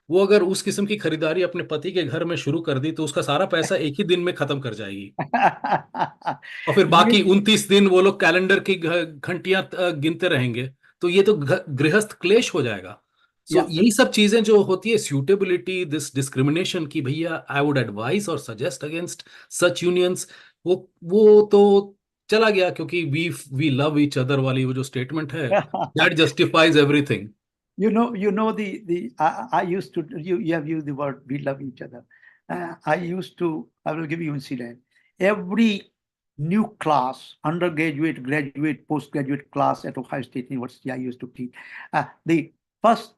वो अगर उस किस्म की खरीदारी अपने पति के घर में शुरू कर दी तो उसका सारा पैसा एक ही दिन में खत्म कर जाएगी. और फिर बाकी 29 दिन वो लोग कैलेंडर की घंटियां गिनते रहेंगे. तो ये तो गृहस्थ क्लेश हो जाएगा. सो यही सब चीजें जो होती है, सूटेबिलिटी, दिस डिस्क्रिमिनेशन की भैया आई वुड एडवाइज और सजेस्ट अगेंस्ट सच यूनियंस, वो तो चला गया, क्योंकि वी लव ईच अदर वाली वो जो स्टेटमेंट है, that justifies everything.
You know I used to, you have used the word we love each other. I will give you incident. Every new class, undergraduate, graduate, postgraduate class at Ohio State University I used to teach. The first,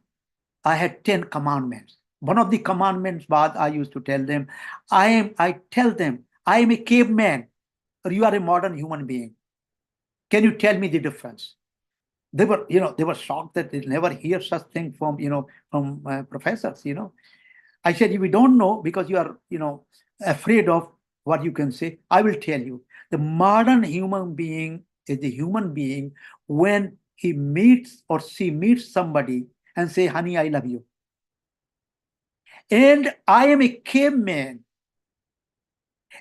I had 10 commandments. One of the commandments, I used to tell them, I am a caveman, or you are a modern human being. Can you tell me the difference? They were shocked that they never hear such thing from professors. I said, we don't know because you are afraid of what you can say. I will tell you, the modern human being is the human being when he meets or she meets somebody and say, honey, I love you. And I am a caveman.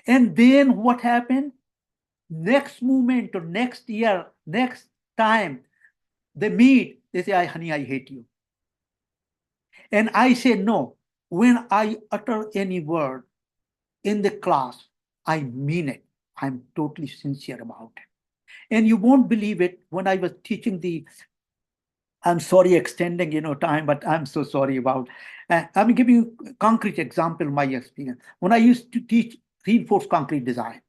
And then what happened? Next moment or next year, next time they meet, they say, honey, I hate you. And I say, no, when I utter any word in the class, I mean it. I'm totally sincere about it. And you won't believe it, when I was teaching I'm sorry extending time, but I'm so sorry about. I'm giving you a concrete example of my experience. When I used to teach reinforced concrete design,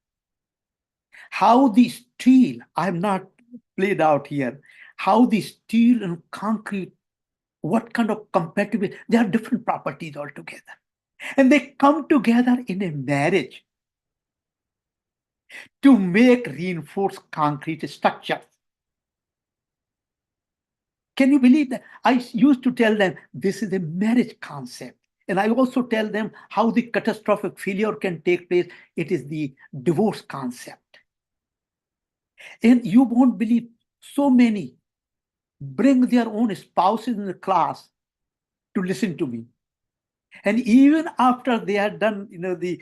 how the steel, I have not played out here, how the steel and concrete, what kind of compatibility, they have different properties altogether. And they come together in a marriage to make reinforced concrete structures. Can you believe that? I used to tell them this is a marriage concept. And I also tell them how the catastrophic failure can take place. It is the divorce concept. And you won't believe, so many bring their own spouses in the class to listen to me. And even after they are done, the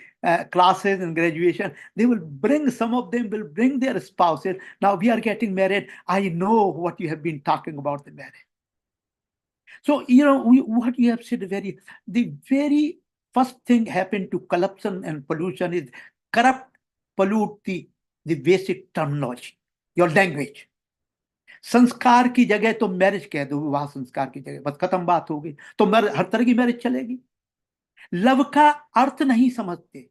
classes and graduation, they will bring, some of them will bring their spouses. Now we are getting married. I know what you have been talking about the marriage. So, what you have said, the very first thing happened to corruption and pollution is corrupt, pollute the basic terminology, your language. संस्कार की जगह तो marriage कह दो, विवाह संस्कार की जगह, बस खत्म बात हो गई। तो हर तरह की मैरिज चलेगी। लव का अर्थ नहीं समझते,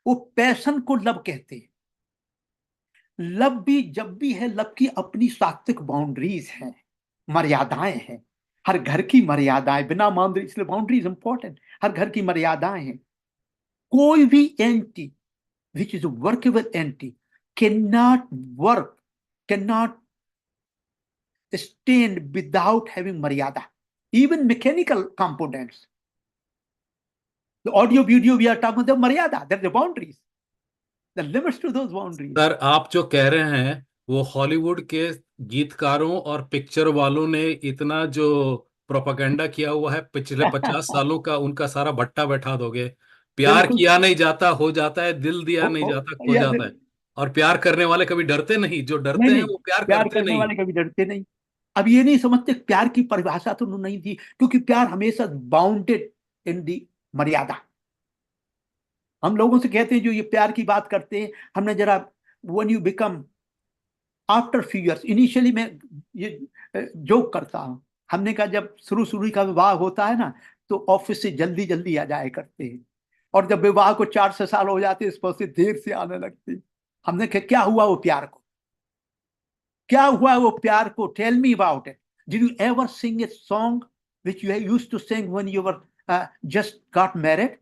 वो पैशन को लव कहते हैं। लव भी जब भी है, लव की अपनी सात्विक बाउंड्रीज हैं, मर्यादाएं हैं। हर घर की मर्यादाएं, बिना बाउंड्री, इसलिए बाउंड्रीज इंपॉर्टेंट। हर घर की मर्यादाएं हैं। कोई भी anti which is workable anti can not stand without having maryada. Even mechanical components, the audio video we are talking about, the maryada, there are the boundaries, the limits to those boundaries.
Sir, आप जो कह रहे हैं वो Hollywood के गीतकारों और picture वालों ने इतना जो प्रोपागेंडा किया हुआ है पिछले 50 सालों का, उनका सारा भट्टा बैठा दोगे। प्यार
बिल्कुल।
किया नहीं जाता हो जाता है, दिल दिया नहीं जाता खो
या
जाता है। और प्यार करने वाले कभी डरते नहीं, जो डरते
नहीं,
हैं वो प्यार
प्यार
करते
करने
नहीं।
वाले कभी डरते नहीं। अब ये नहीं समझते प्यार की परिभाषा तो उन्होंने नहीं दी, क्योंकि प्यार हमेशा बाउंडेड इन दी मर्यादा। हम लोगों से कहते हैं जो ये प्यार की बात करते हैं, हमने जरा, when you become after few years, initially मैं ये जोक करता हूँ, हमने कहा जब शुरू का विवाह होता है ना, तो ऑफिस से जल्दी जल्दी आ जाया करते हैं, और जब विवाह को 4 साल हो जाते हैं, इस पर से देर से आने लगते हैं। हमने कहा क्या हुआ वो प्यार को, क्या हुआ वो प्यार को? Tell me about it. Did you ever sing a song which you used to sing when you were just got married?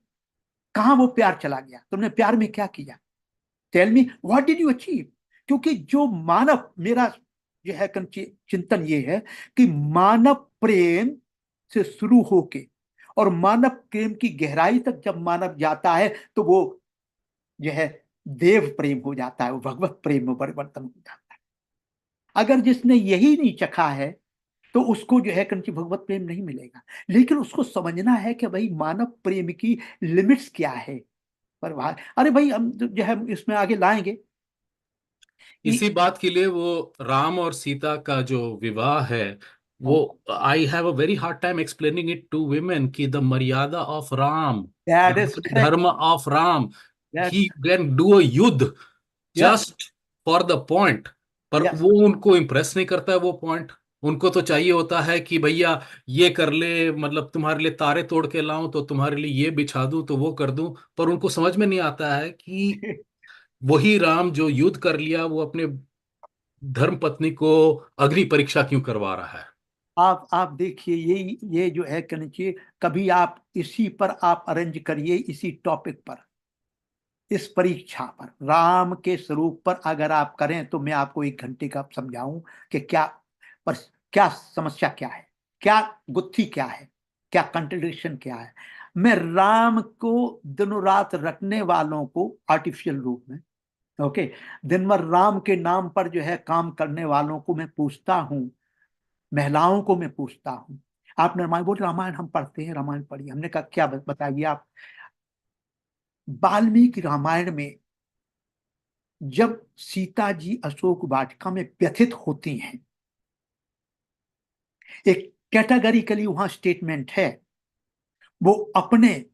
कहां वो प्यार चला गया? तुमने प्यार में क्या किया? Tell me what did you achieve? क्योंकि जो मानव, मेरा जो है चिंतन ये है कि मानव प्रेम से शुरू होके और मानव प्रेम की गहराई तक जब मानव जाता है, तो वो जो है देव प्रेम हो जाता है, वो भगवत प्रेम में परिवर्तन हो जाता है। अगर जिसने यही नहीं चखा है, तो उसको जो है भगवत प्रेम नहीं मिलेगा। लेकिन उसको समझना है कि भाई मानव प्रेम की लिमिट्स क्या है। पर अरे भाई, हम जो है इसमें आगे लाएंगे।
इसी बात के लिए वो राम और सीता का जो विवाह है, वो I have a very hard time explaining it to women कि the maryada of Ram,
That is correct.
Dharma of Ram,
Yes.
He can do a yuddha just for the point. पर
Yes.
वो उनको इम्प्रेस नहीं करता है वो पॉइंट। उनको तो चाहिए होता है कि भैया ये कर ले, मतलब तुम्हारे लिए तारे तोड़ के लाऊं तो तुम्हारे लिए ये बिछा दूं तो वो कर दूं। पर उनको समझ में नहीं आता है कि वही राम जो युद्ध कर लिया, वो अपने धर्म पत्नी को अग्नि परीक्षा क्यों करवा रहा है।
आप देखिए, ये जो है कहना चाहिए, कभी आप इसी पर आप अरेंज करिए, इसी टॉपिक पर, इस परीक्षा पर, राम के स्वरूप पर अगर आप करें, तो मैं आपको 1 घंटे का समझाऊं कि क्या समस्या क्या है, क्या गुत्थी क्या है, क्या कंट्रडिक्शन क्या है। मैं राम को दिनों रात रटने वालों को आर्टिफिशियल रूप में, ओके, दिन भर राम के नाम पर जो है काम करने वालों को मैं पूछता हूं, महिलाओं को मैं पूछता हूं, आपने रामायण बोल, रामायण हम पढ़ते हैं, रामायण पढ़िए। हमने कहा क्या बताइए आप। वाल्मीकि रामायण में जब सीता जी अशोक वाटिका में व्यथित होती हैं, एक कैटेगरिकली वहां स्टेटमेंट है, वो अपने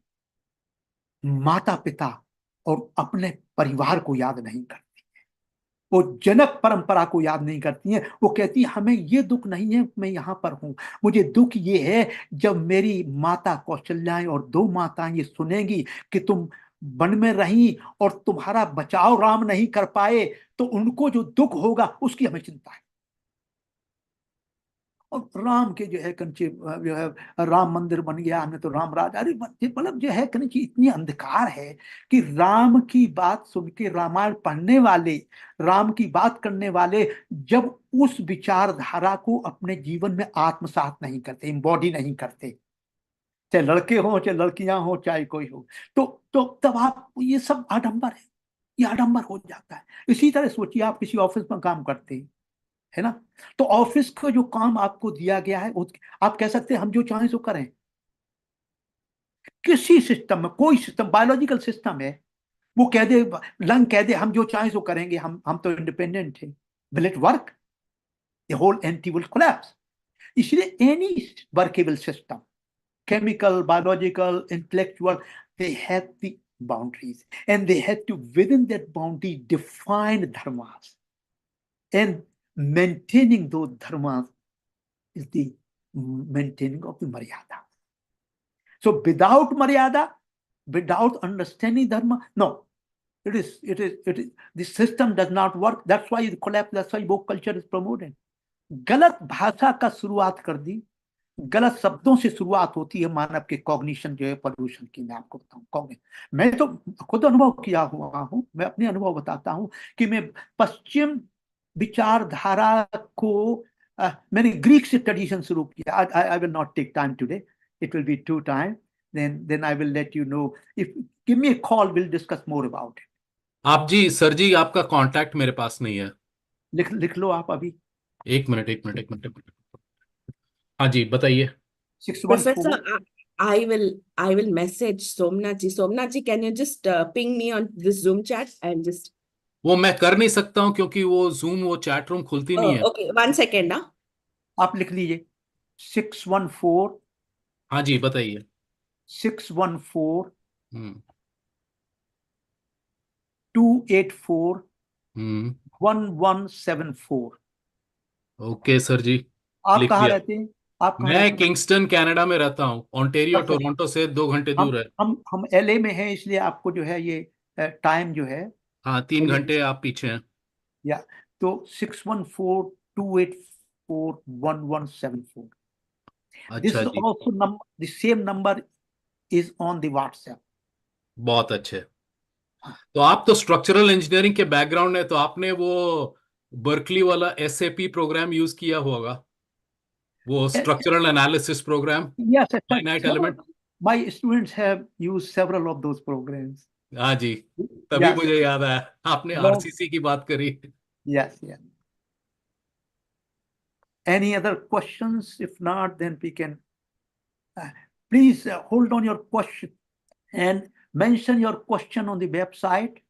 माता पिता और अपने परिवार को याद नहीं करती, वो जनक परंपरा को याद नहीं करती हैं। वो कहती है हमें ये दुख नहीं है, मैं यहाँ पर हूँ, मुझे दुख ये है जब मेरी माता कौशल्याएं और 2 माताएं ये सुनेंगी कि तुम वन में रही और तुम्हारा बचाव राम नहीं कर पाए, तो उनको जो दुख होगा उसकी हमें चिंता है। और राम के जो है कंचे जो है राम मंदिर बन गया, हमने तो राम राज, अरे मतलब जो है कि इतनी अंधकार है कि राम की बात सुन के रामायण पढ़ने वाले, राम की बात करने वाले जब उस विचारधारा को अपने जीवन में आत्मसात नहीं करते, इम्बॉडी नहीं करते, चाहे लड़के हो चाहे लड़कियां हो चाहे कोई हो, तो तब आप, ये सब आडंबर है, ये आडंबर हो जाता है। इसी तरह सोचिए, आप किसी ऑफिस में काम करते हैं, है ना, तो ऑफिस का जो काम आपको दिया गया है आप कह सकते हैं हम जो चाहें सो करें। किसी सिस्टम में, कोई सिस्टम बायोलॉजिकल सिस्टम है, वो कह दे, लंग कह दे हम जो चाहें सो करेंगे, हम तो इंडिपेंडेंट है, will it work? The whole entity will collapse. इसलिए any workable system, chemical, biological, intellectual, they have the boundaries, and they have to within that boundary define dharmas, and maintaining those dharmas is the maintaining of the maryada. So without maryada, without understanding dharma, no, it is the system does not work. That's why it collapsed. That's why woke culture is promoted. गलत भाषा का शुरुआत कर दी, गलत शब्दों से शुरुआत होती है मानव के कॉग्निशन जो है पोल्यूशन की। मैं आपको बताऊं, कॉग्निशन मैं तो खुद अनुभव किया हुआ हूं, मैं अपने अनुभव बताता हूं कि मैं पश्चिम विचारधारा को मैंने ग्रीक से ट्रेडिशन शुरू किया। I will not take time today, it will be two time, then I will let you know. If give me a call, we'll discuss more about it.
आप जी, सर जी, आपका कांटेक्ट मेरे पास नहीं है।
लिख लो आप अभी।
एक मिनट, एक मिनट, एक मिनट, एक मिनट। हाँ जी, बताइए।
614
Professor, I will message Somnath ji. Somnath ji, can you just ping me on this Zoom chat and just.
वो मैं कर नहीं सकता हूँ क्योंकि वो जूम, वो चैट रूम खुलती नहीं है।
Okay, 1 second ना।
आप लिख लीजिए 614।
हाँ जी, बताइए।
614
हम्म
284
हम्म
1174।
ओके सर जी,
आप
लिख
कहाँ
लिया।
रहते हैं? आप कहाँ
मैं
रहते हैं?
किंगस्टन कनाडा में रहता हूँ। ओंटारियो
अच्छा,
टोरंटो से 2 घंटे
हम
दूर है।
हम एलए में हैं, इसलिए आपको जो है ये टाइम जो है
हाँ, 3 घंटे
LA
आप पीछे हैं।
या तो 614-284-1174। This
अच्छा
is
ji,
also the same number is on the WhatsApp.
बहुत अच्छे। तो आप तो स्ट्रक्चरल इंजीनियरिंग के बैकग्राउंड है, तो आपने वो बर्कली वाला एसएपी प्रोग्राम यूज किया होगा, वो
Eh,
structural analysis program,
Yes,
finite element.
my students have used several of those programs.
हाँ जी, तभी
Yes,
मुझे याद आया, आपने
no,
आरसीसी की बात करी।
yes, yes. Any other questions? If not, then we can please hold on your question and mention your question on the website,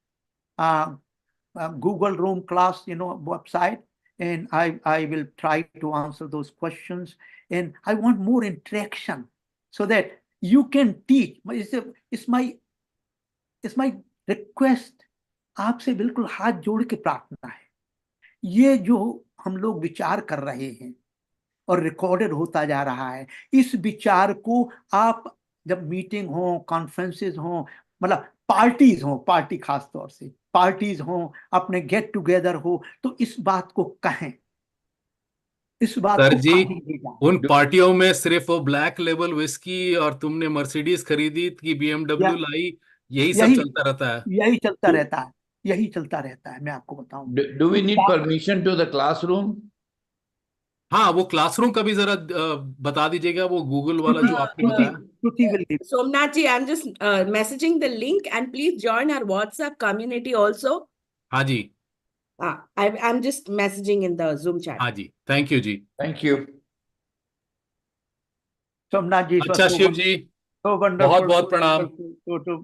Google Room class, website, and I will try to answer those questions. And I want more interaction so that you can teach. It's my request. आपसे बिल्कुल हाथ जोड़ के प्रार्थना है, ये जो हम लोग विचार कर रहे हैं और रिकॉर्डेड होता जा रहा है, इस विचार को आप जब मीटिंग हो, कॉन्फ्रेंसेस हो, मतलब पार्टीज हो, पार्टी खास तौर से पार्टीज हो, अपने गेट टुगेदर हो, तो इस बात को कहें, इस बात
सर
को
जी,
आगे ले जाएं।
उन पार्टियों में सिर्फ वो ब्लैक लेबल विस्की और तुमने मर्सिडीज खरीदी कि बीएमडब्ल्यू
या
लाई, यही सब
यही
चलता रहता है।
यही चलता
Do,
रहता है, यही चलता रहता है। मैं आपको बताऊं,
do we need permission to the classroom?
हाँ, वो क्लासरूम का भी जरा बता दीजिएगा, वो गूगल वाला जो आपने
श्रुति
बताया।
श्रुति will give.
Somnath ji, I'm just messaging the link and please join our WhatsApp community also.
हाँ जी,
I'm just messaging in the Zoom chat.
हाँ जी, थैंक यू जी।
Thank you.
सोमनाथ जी,
अच्छा शिव जी,
so
बहुत
wonderful,
बहुत
so
प्रणाम।
wonderful, so wonderful.